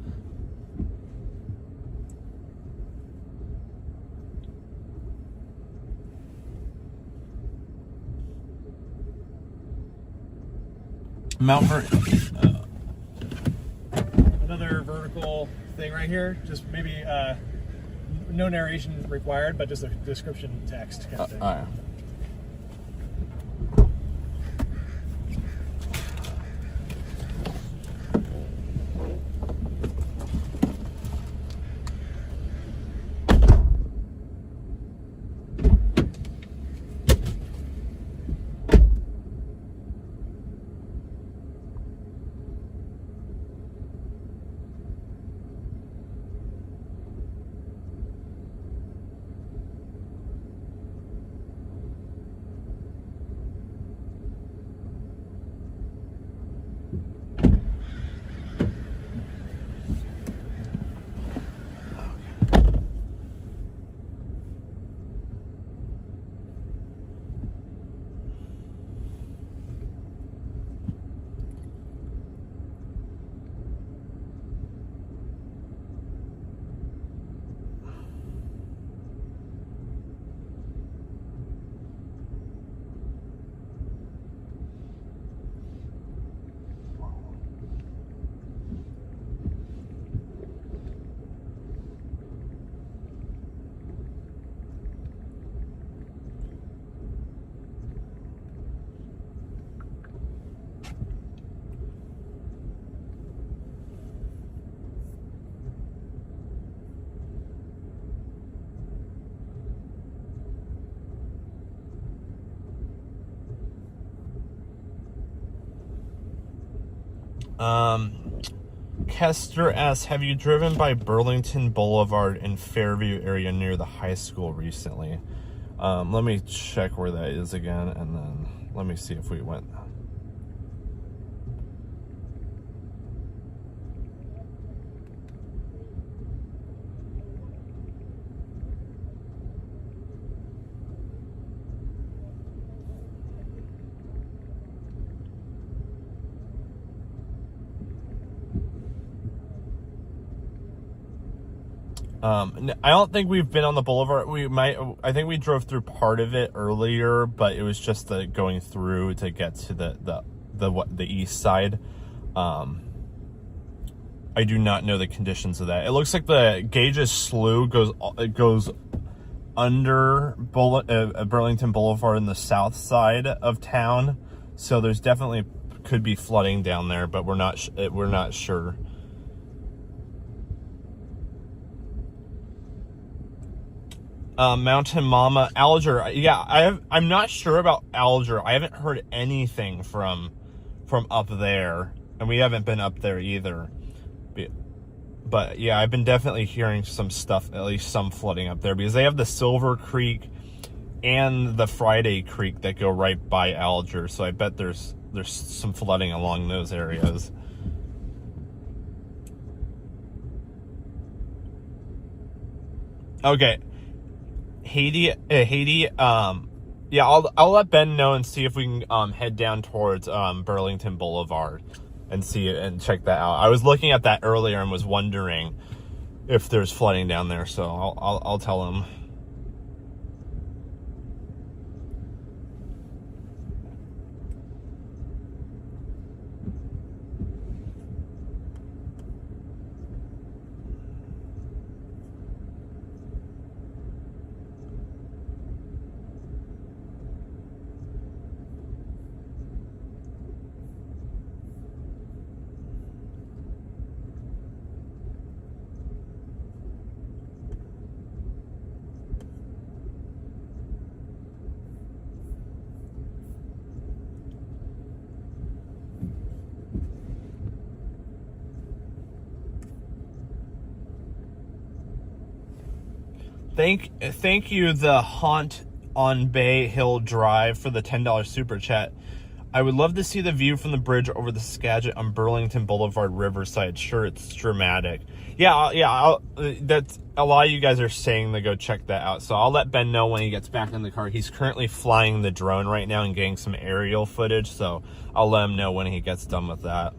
Speaker 2: Mount
Speaker 1: Another vertical thing right here. Just maybe no narration required, but just a description text kind of thing.
Speaker 2: Yeah. Kester S., have you driven by Burlington Boulevard in Fairview area near the high school recently? Let me check where that is again, and then let me see if we went. I don't think we've been on the boulevard. I think we drove through part of it earlier, but it was just going through to get to the east side. I do not know the conditions of that. It looks like the Gages Slough goes under Burlington Boulevard in the south side of town, so there's definitely could be flooding down there, but we're not sure. Mountain Mama, Alger. Yeah, I'm not sure about Alger. I haven't heard anything from up there, and we haven't been up there either. But yeah, I've been definitely hearing some stuff, at least some flooding up there, because they have the Silver Creek and the Friday Creek that go right by Alger. So I bet there's some flooding along those areas. Okay. Haiti, yeah, I'll let Ben know and see if we can head down towards Burlington Boulevard and check that out. I was looking at that earlier and was wondering if there's flooding down there, so I'll tell him. Thank you, the Haunt on Bay Hill Drive, for the $10 super chat. I would love to see the view from the bridge over the Skagit on Burlington Boulevard Riverside. Sure, it's dramatic. That's a lot of you guys are saying to go check that out. So I'll let Ben know when he gets back in the car. He's currently flying the drone right now and getting some aerial footage. So I'll let him know when he gets done with that.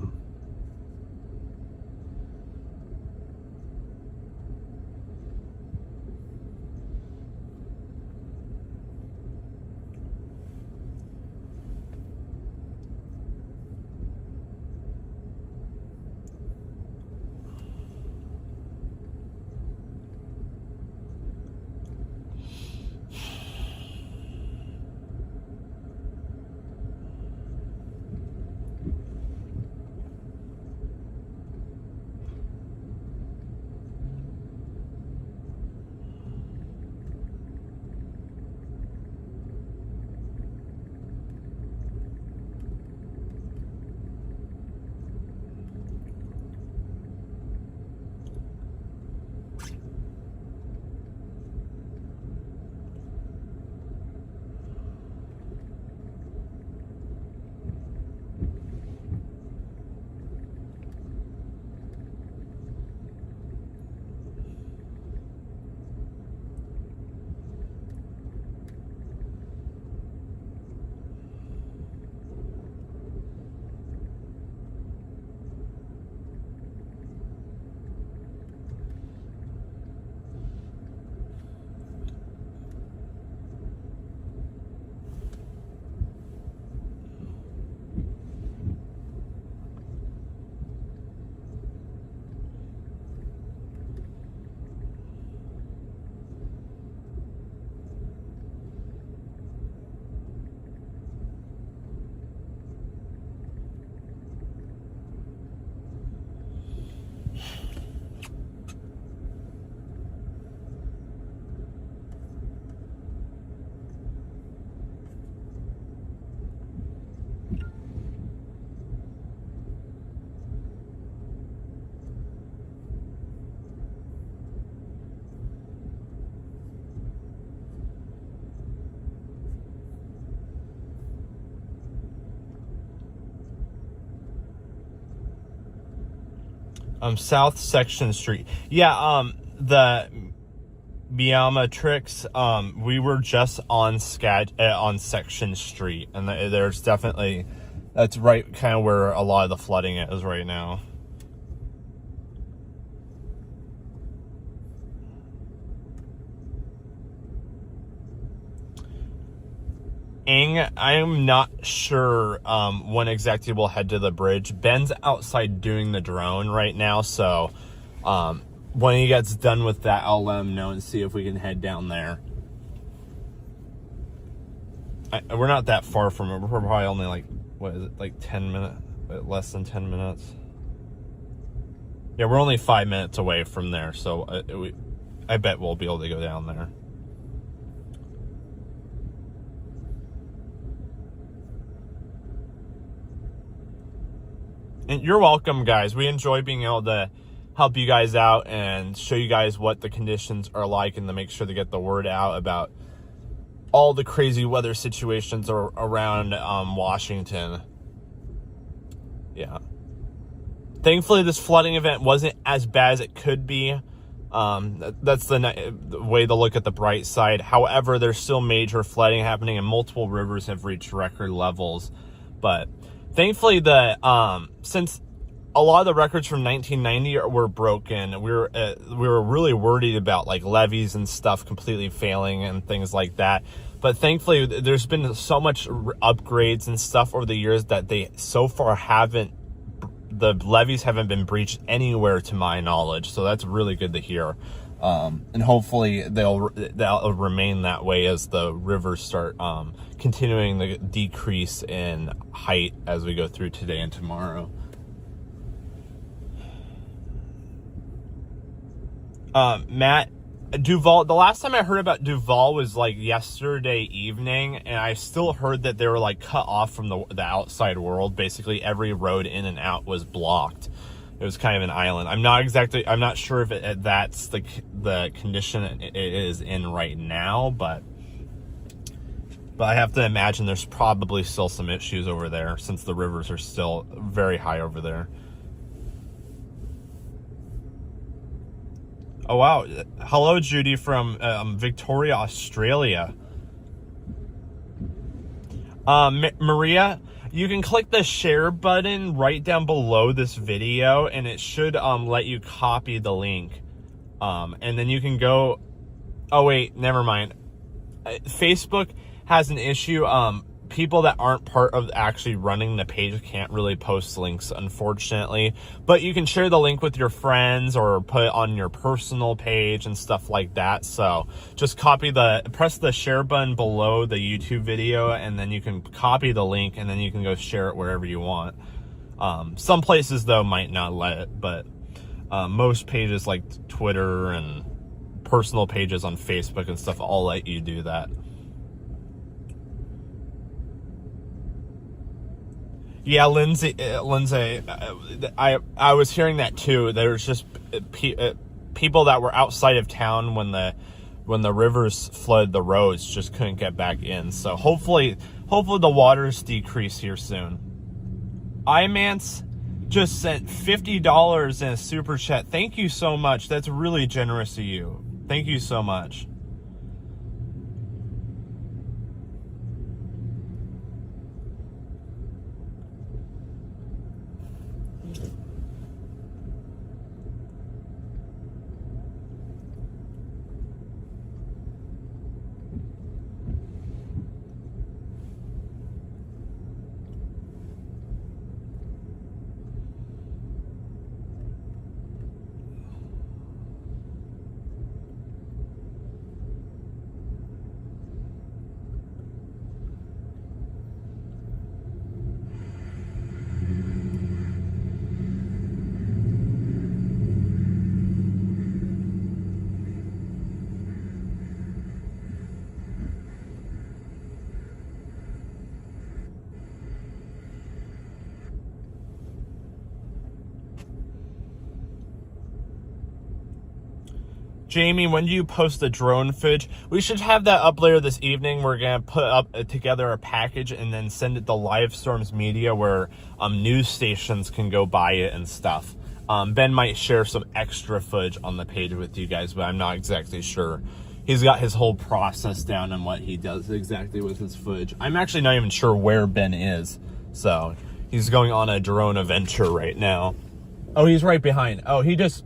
Speaker 2: South Section Street. Yeah, the Beatrix, we were just on Section Street, and there's definitely, that's right kind of where a lot of the flooding is right now. I am not sure when exactly we'll head to the bridge. Ben's outside doing the drone right now, so when he gets done with that, I'll let him know and see if we can head down there. We're not that far from it. We're probably only like, what is it, like 10 minutes? Less than 10 minutes. Yeah, we're only 5 minutes away from there, so I bet we'll be able to go down there. And you're welcome, guys. We enjoy being able to help you guys out and show you guys what the conditions are like, and to make sure to get the word out about all the crazy weather situations around Washington. Yeah. Thankfully, this flooding event wasn't as bad as it could be. That's the way to look at the bright side. However, there's still major flooding happening, and multiple rivers have reached record levels. But thankfully, since a lot of the records from 1990 were broken, we were really worried about like levees and stuff completely failing and things like that. But thankfully, there's been so much upgrades and stuff over the years that they so far the levees haven't been breached anywhere to my knowledge. So that's really good to hear. And hopefully they'll remain that way as the rivers start continuing the decrease in height as we go through today and tomorrow. Matt, Duval, the last time I heard about Duval was like yesterday evening, and I still heard that they were like cut off from the outside world. Basically every road in and out was blocked. It was kind of an island. I'm not sure if that's the condition it is in right now, but I have to imagine there's probably still some issues over there since the rivers are still very high over there. Oh, wow. Hello, Judy from Victoria, Australia. Maria, you can click the share button right down below this video, and it should let you copy the link. And then you can go... Oh, wait, never mind. Facebook has an issue. People that aren't part of actually running the page can't really post links, unfortunately. But you can share the link with your friends or put it on your personal page and stuff like that. So just press the share button below the YouTube video, and then you can copy the link, and then you can go share it wherever you want. Some places, though, might not let it, but most pages like Twitter and personal pages on Facebook and stuff all let you do that. Yeah, Lindsay, I was hearing that too. There's just people that were outside of town when the rivers flooded the roads just couldn't get back in. So hopefully the waters decrease here soon. iMance just sent $50 in a super chat. Thank you so much. That's really generous of you. Thank you so much. Jamie, when do you post the drone footage? We should have that up later this evening. We're going to put up together a package and then send it to Livestorms Media, where news stations can go buy it and stuff. Ben might share some extra footage on the page with you guys, but I'm not exactly sure. He's got his whole process down on what he does exactly with his footage. I'm actually not even sure where Ben is. So he's going on a drone adventure right now. Oh, he's right behind. Oh, he just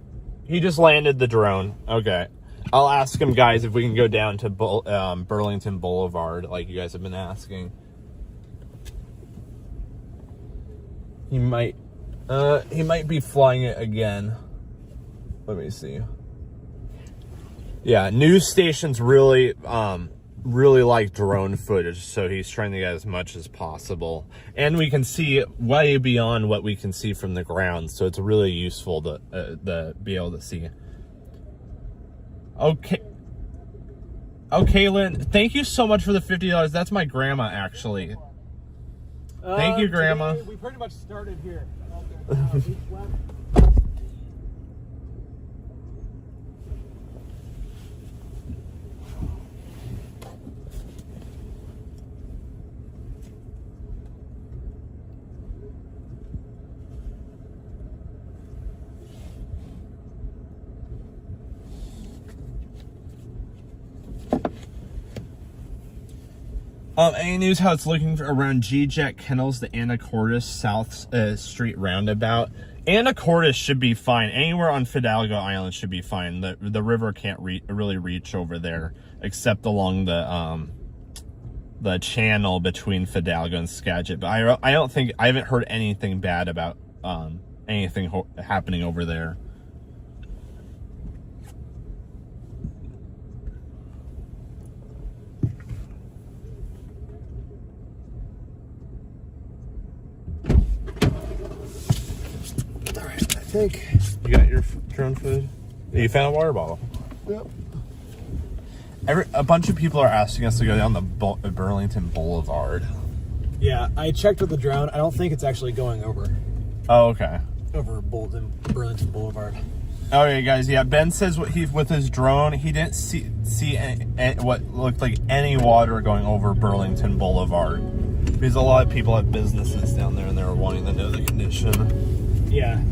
Speaker 2: landed the drone. Okay. I'll ask him, guys, if we can go down to Burlington Boulevard like you guys have been asking. He might be flying it again. Let me see. Yeah, news stations really like drone footage, so he's trying to get as much as possible. And we can see way beyond what we can see from the ground, so it's really useful to be able to see. Okay. Okay, Lynn, thank you so much for the $50. That's my grandma, actually. Thank you, Grandma.
Speaker 1: Today, we pretty much started here.
Speaker 2: Any news how it's looking around G-Jet Kennels, the Anacortes South Street roundabout? Anacortes should be fine. Anywhere on Fidalgo Island should be fine. The river can't really reach over there, except along the channel between Fidalgo and Skagit. But I haven't heard anything bad about anything happening over there.
Speaker 1: You
Speaker 2: got your drone food? You found a water bottle?
Speaker 1: Yep.
Speaker 2: A bunch of people are asking us to go down the Burlington Boulevard.
Speaker 1: Yeah, I checked with the drone. I don't think it's actually going over.
Speaker 2: Oh, okay.
Speaker 1: Over Burlington Boulevard.
Speaker 2: Okay, guys. Yeah, Ben says with his drone, he didn't see what looked like any water going over Burlington Boulevard, because a lot of people have businesses down there and they were wanting to know the condition.
Speaker 1: Yeah,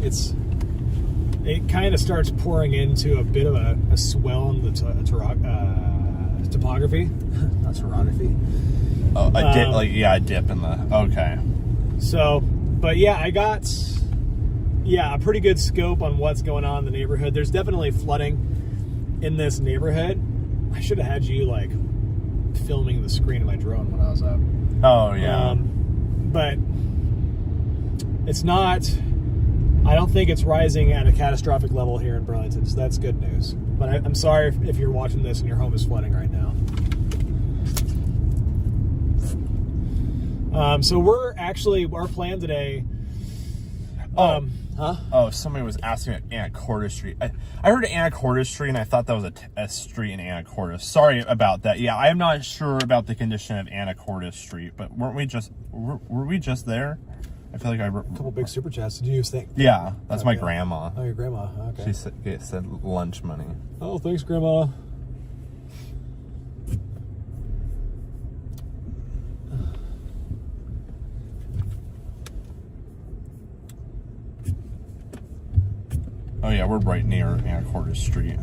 Speaker 1: it kind of starts pouring into a bit of a swell in the topography. Not topography.
Speaker 2: Oh, a dip, a dip in the, okay.
Speaker 1: So, but yeah, I got, a pretty good scope on what's going on in the neighborhood. There's definitely flooding in this neighborhood. I should have had you, filming the screen of my drone when I was up.
Speaker 2: Oh, yeah.
Speaker 1: But it's not... I don't think it's rising at a catastrophic level here in Burlington, so that's good news. But I'm sorry if you're watching this and your home is flooding right now. So we're actually, our plan today...
Speaker 2: Oh, somebody was asking about Anacortes Street. I heard Anacortes Street, and I thought that was a street in Anacortes. Sorry about that. Yeah, I'm not sure about the condition of Anacortes Street, but were we just there? I feel like
Speaker 1: a couple big super chats. Did you think?
Speaker 2: Yeah, that's my grandma.
Speaker 1: Oh, your grandma. Okay.
Speaker 2: She said lunch money.
Speaker 1: Oh, thanks, Grandma.
Speaker 2: Oh yeah, we're right near Anacortes Street.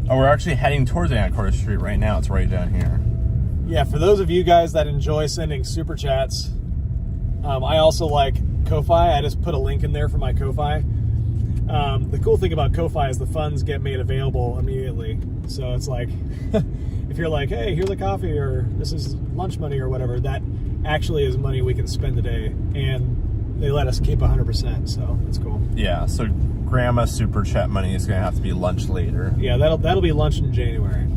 Speaker 2: Oh, we're actually heading towards Anacortes Street right now. It's right down here.
Speaker 1: Yeah, for those of you guys that enjoy sending super chats, I also like Ko-Fi. I just put a link in there for my Ko-Fi. The cool thing about Ko-Fi is the funds get made available immediately. So it's like, if you're like, hey, here's a coffee, or this is lunch money, or whatever, that actually is money we can spend today. And they let us keep 100%, so that's cool.
Speaker 2: Yeah, so Grandma super chat money is going to have to be lunch later.
Speaker 1: Yeah, that'll be lunch in January.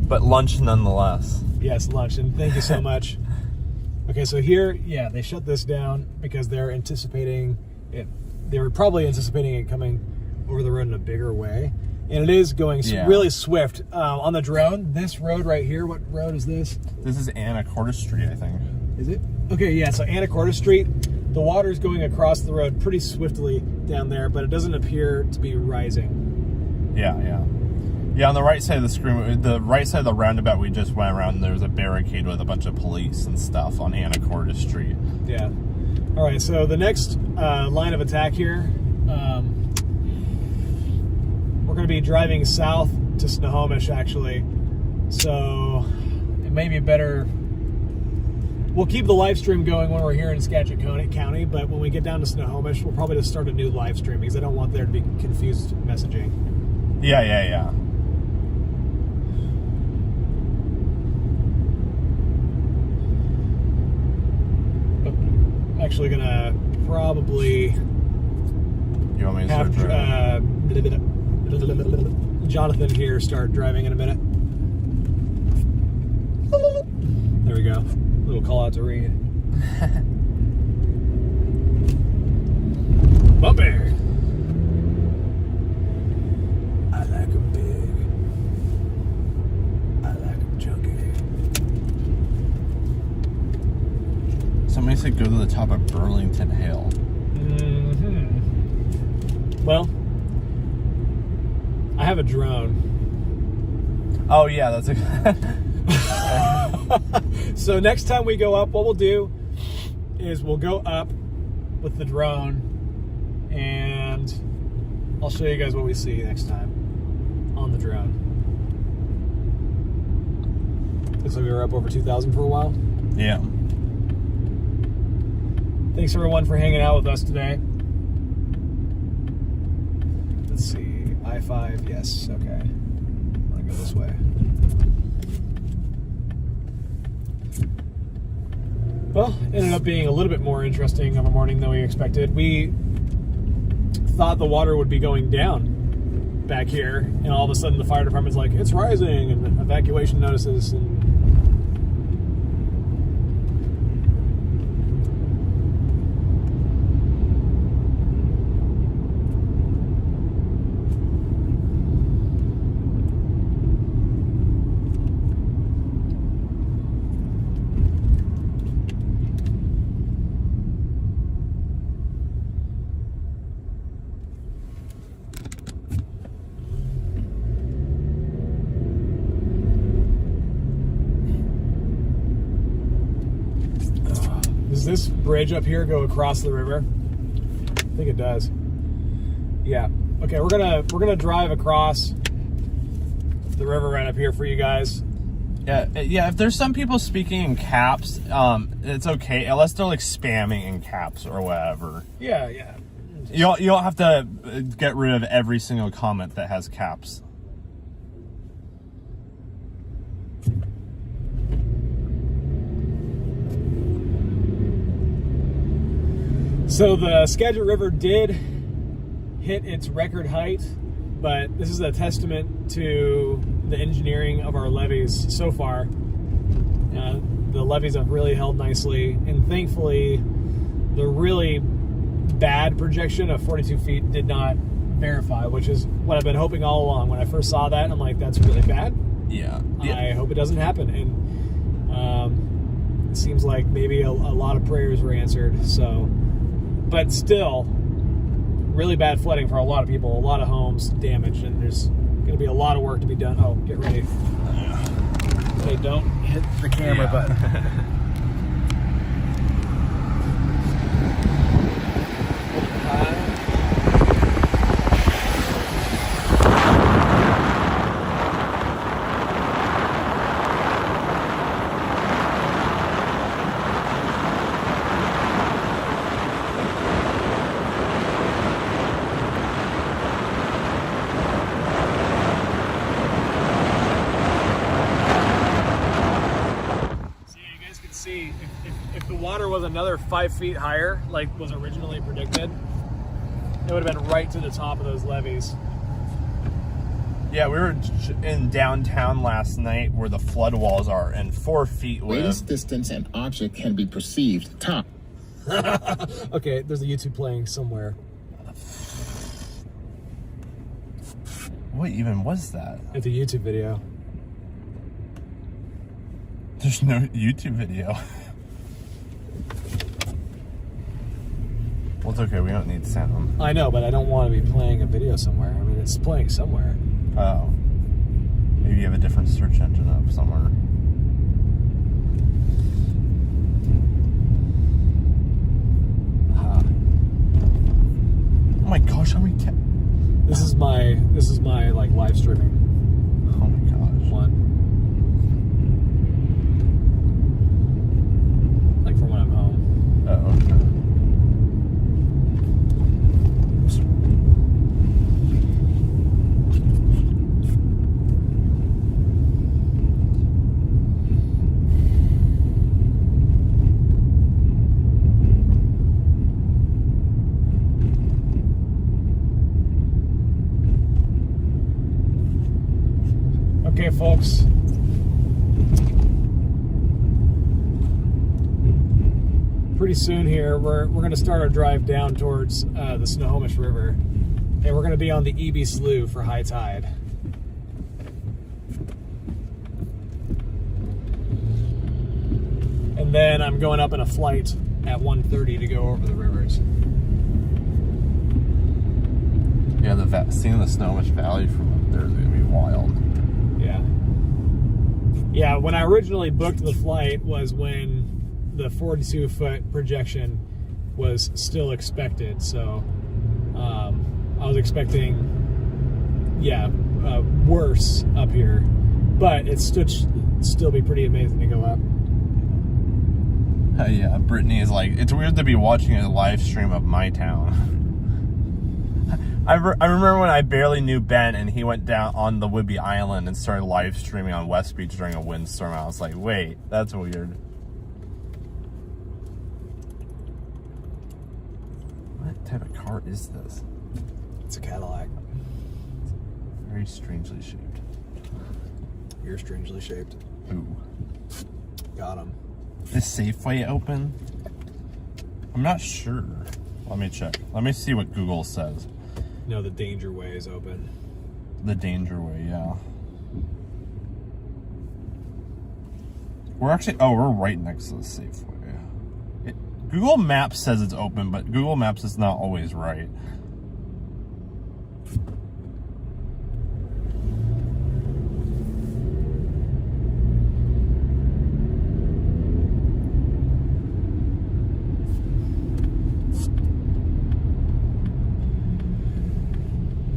Speaker 2: But lunch nonetheless.
Speaker 1: Yes, lunch, and thank you so much. Okay, so here, yeah, they shut this down because they're anticipating it. They were probably anticipating it coming over the road in a bigger way. And it is going really swift. On the drone, this road right here, what road is this?
Speaker 2: This is Anacortes Street, I think.
Speaker 1: Is it? Okay, yeah, so Anacortes Street, the water's going across the road pretty swiftly down there, but it doesn't appear to be rising.
Speaker 2: Yeah. Yeah, on the right side of the screen, the right side of the roundabout we just went around, there was a barricade with a bunch of police and stuff on Anacortes Street.
Speaker 1: Yeah. All right, so the next line of attack here, we're going to be driving south to Snohomish, actually. So it may be better. We'll keep the live stream going when we're here in Skagit County, but when we get down to Snohomish, we'll probably just start a new live stream because I don't want there to be confused messaging.
Speaker 2: Yeah.
Speaker 1: But I'm actually going to probably
Speaker 2: You want me to
Speaker 1: have
Speaker 2: start driving?
Speaker 1: Jonathan here start driving in a minute. There we go. Little call out to Reed. Bumper. I like 'em big. I like 'em chunky.
Speaker 2: Somebody said go to the top of Burlington Hill.
Speaker 1: Well, I have a drone.
Speaker 2: Oh yeah, that's a
Speaker 1: So next time we go up, what we'll do is we'll go up with the drone and I'll show you guys what we see next time on the drone. Looks like we were up over 2,000 for a while.
Speaker 2: yeah.
Speaker 1: Thanks everyone for hanging out with us today. Let's see, I-5, yes, okay. I'm gonna go this way. Well, ended up being a little bit more interesting of a morning than we expected. We thought the water would be going down back here, and all of a sudden the fire department's like, it's rising, and evacuation notices, and does this bridge up here go across the river? I think it does. Yeah. Okay, we're gonna drive across the river right up here for you guys.
Speaker 2: Yeah, if there's some people speaking in caps, it's okay, unless they're like spamming in caps or whatever.
Speaker 1: Yeah.
Speaker 2: You don't have to get rid of every single comment that has caps.
Speaker 1: So the Skagit River did hit its record height, but this is a testament to the engineering of our levees so far. The levees have really held nicely, and thankfully the really bad projection of 42 feet did not verify, which is what I've been hoping all along. When I first saw that, I'm like, that's really bad.
Speaker 2: Yeah.
Speaker 1: I hope it doesn't happen. And it seems like maybe a lot of prayers were answered. So, but still, really bad flooding for a lot of people, a lot of homes damaged, and there's going to be a lot of work to be done. Oh, get ready. Okay, don't hit the camera button. See, if the water was another 5 feet higher, like was originally predicted, it would have been right to the top of those levees.
Speaker 2: Yeah, we were in downtown last night where the flood walls are, and 4 feet would
Speaker 5: Greatest distance an object can be perceived. Top.
Speaker 1: Okay, there's a YouTube playing somewhere.
Speaker 2: What even was that?
Speaker 1: It's a YouTube video.
Speaker 2: There's no YouTube video. Well, it's okay. We don't need sound.
Speaker 1: I know, but I don't want to be playing a video somewhere. I mean, it's playing somewhere.
Speaker 2: Oh. Maybe you have a different search engine up somewhere. my gosh, how many
Speaker 1: This is my like live streaming
Speaker 2: oh my gosh.
Speaker 1: one. Like from when I'm home.
Speaker 2: Oh, okay.
Speaker 1: Okay, folks. Pretty soon here, we're going to start our drive down towards the Snohomish River, and we're going to be on the Gages Slough for high tide. And then I'm going up in a flight at 1:30 to go over the rivers.
Speaker 2: Yeah, seeing the Snohomish Valley from up there is going to be wild.
Speaker 1: Yeah. Yeah, when I originally booked the flight was when the 42-foot projection was still expected. So I was expecting, worse up here. But it should still be pretty amazing to go up.
Speaker 2: Yeah, Brittany is like, it's weird to be watching a live stream of my town. I remember when I barely knew Ben and he went down on the Whidbey Island and started live streaming on West Beach during a windstorm. I was like, wait, that's weird. What type of car is this?
Speaker 1: It's a Cadillac.
Speaker 2: Very strangely shaped.
Speaker 1: You're strangely shaped.
Speaker 2: Ooh.
Speaker 1: Got him.
Speaker 2: Is Safeway open? I'm not sure. Let me check. Let me see what Google says.
Speaker 1: No, the Danger Way is open.
Speaker 2: The Danger Way, yeah. We're right next to the Safeway. Google Maps says it's open, but Google Maps is not always right.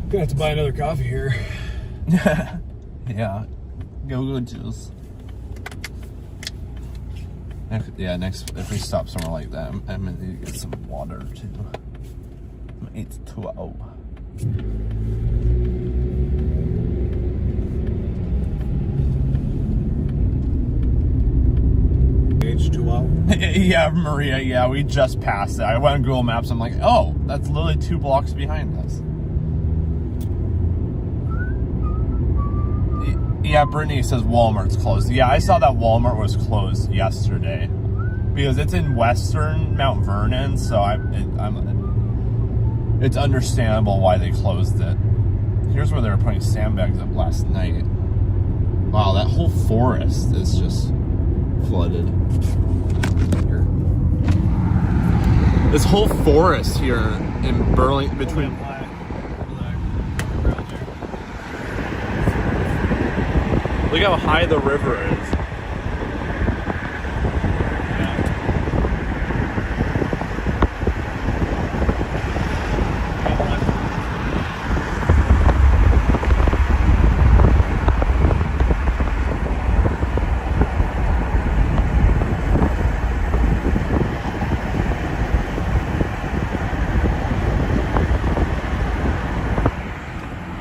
Speaker 1: Gonna have to buy another coffee here.
Speaker 2: Yeah. Go juice. Next, if we stop somewhere like that, I'm gonna need to get some water too. I'm 8:12.
Speaker 1: H2O.
Speaker 2: Yeah, Maria, yeah, we just passed it. I went on Google Maps, I'm like, oh, that's literally 2 blocks behind us. Yeah, Brittany says Walmart's closed. Yeah, I saw that Walmart was closed yesterday because it's in western Mount Vernon, so it's understandable why they closed it. Here's where they were putting sandbags up last night. Wow, that whole forest is just flooded. Here. This whole forest here in Burlington between. Look how high the river is.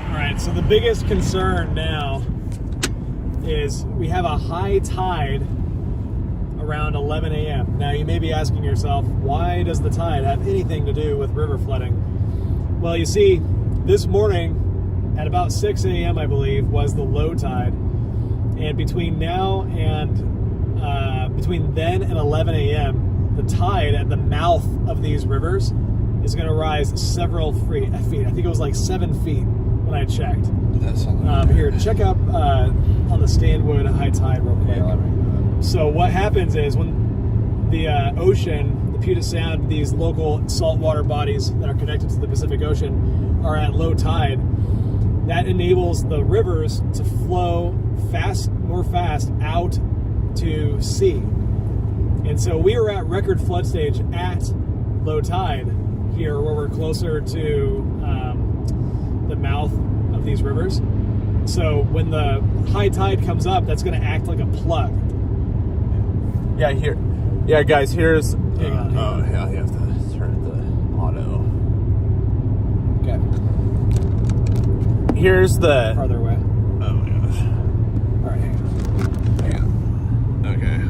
Speaker 1: All right, so the biggest concern now is we have a high tide around 11 a.m. Now you may be asking yourself, why does the tide have anything to do with river flooding? Well, you see, this morning at about 6 a.m. I believe was the low tide, and between now and between then and 11 a.m. the tide at the mouth of these rivers is going to rise several feet. I think it was like 7 feet when I checked.
Speaker 2: That's
Speaker 1: Here, check out on the Stanwood high tide real quick.
Speaker 2: Yeah,
Speaker 1: so what happens is when the ocean, the Puget Sound, these local saltwater bodies that are connected to the Pacific Ocean are at low tide, that enables the rivers to flow more fast out to sea. And so we were at record flood stage at low tide here where we're closer to the mouth of these rivers. So when the high tide comes up, that's going to act like a plug.
Speaker 2: Yeah, here. Yeah, guys, here's...
Speaker 1: Hang on.
Speaker 2: Oh, yeah, you have to turn the auto.
Speaker 1: Okay.
Speaker 2: Here's the...
Speaker 1: Farther away.
Speaker 2: Oh, my gosh.
Speaker 1: All right, hang on.
Speaker 2: Okay.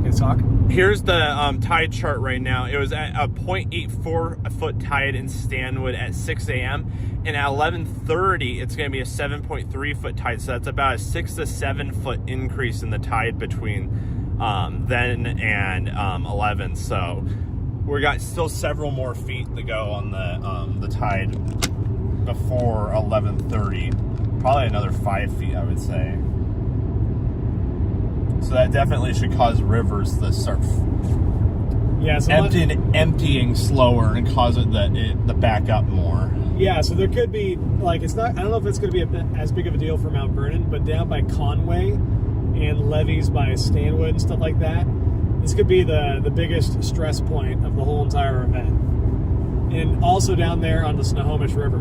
Speaker 1: Can talk?
Speaker 2: Here's the tide chart right now. It was at a 0.84 foot tide in Stanwood at 6 a.m. And at 11:30, it's going to be a 7.3 foot tide. So that's about a 6 to 7 foot increase in the tide between then and 11. So we got still several more feet to go on the tide before 11:30. Probably another 5 feet, I would say. So that definitely should cause rivers to start emptying slower and cause it to back up more.
Speaker 1: Yeah, so there could be, like, it's not, I don't know if it's going to be as big of a deal for Mount Vernon, but down by Conway and levees by Stanwood and stuff like that, this could be the biggest stress point of the whole entire event. And also down there on the Snohomish River,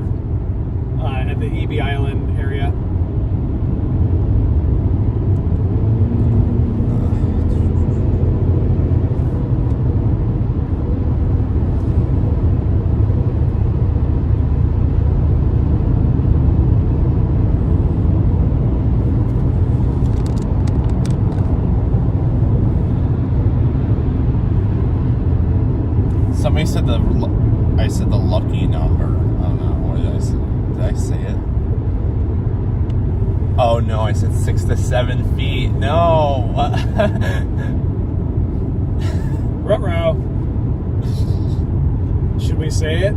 Speaker 1: at the EB Island area.
Speaker 2: Somebody said I said the lucky number. I don't know. What did I say? Did I say it? Oh no, I said 6 to 7 feet. No.
Speaker 1: Ruh-roh. Should we say it?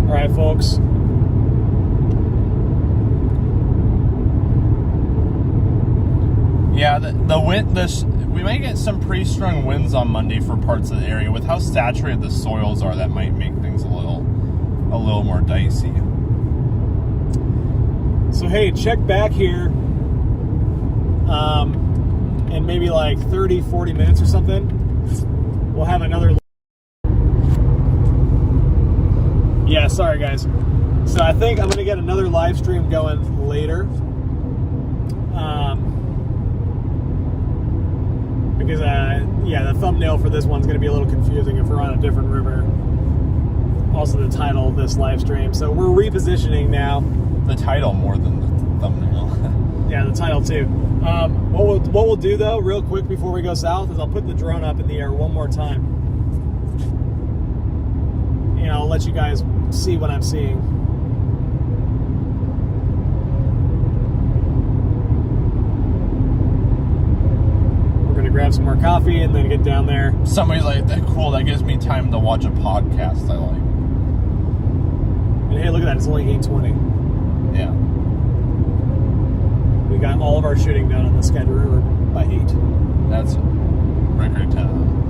Speaker 1: All right, folks.
Speaker 2: Yeah, the wind. We might get some pretty strong winds on Monday for parts of the area. With how saturated the soils are, that might make things a little more dicey.
Speaker 1: So hey, check back here in maybe like 30-40 minutes or something. We'll have another. Yeah, sorry guys. So I think I'm gonna get another live stream going later. Because the thumbnail for this one's going to be a little confusing if we're on a different river. Also the title of this live stream. So we're repositioning now.
Speaker 2: The title more than the thumbnail.
Speaker 1: Yeah, the title too. What we'll do though, real quick before we go south, is I'll put the drone up in the air one more time. And I'll let you guys see what I'm seeing. Grab some more coffee and then get down there.
Speaker 2: Somebody's like, that cool, that gives me time to watch a podcast I like.
Speaker 1: And hey, look at that, it's only 8:20.
Speaker 2: Yeah.
Speaker 1: We got all of our shooting done on the Skagit River by 8.
Speaker 2: That's record time.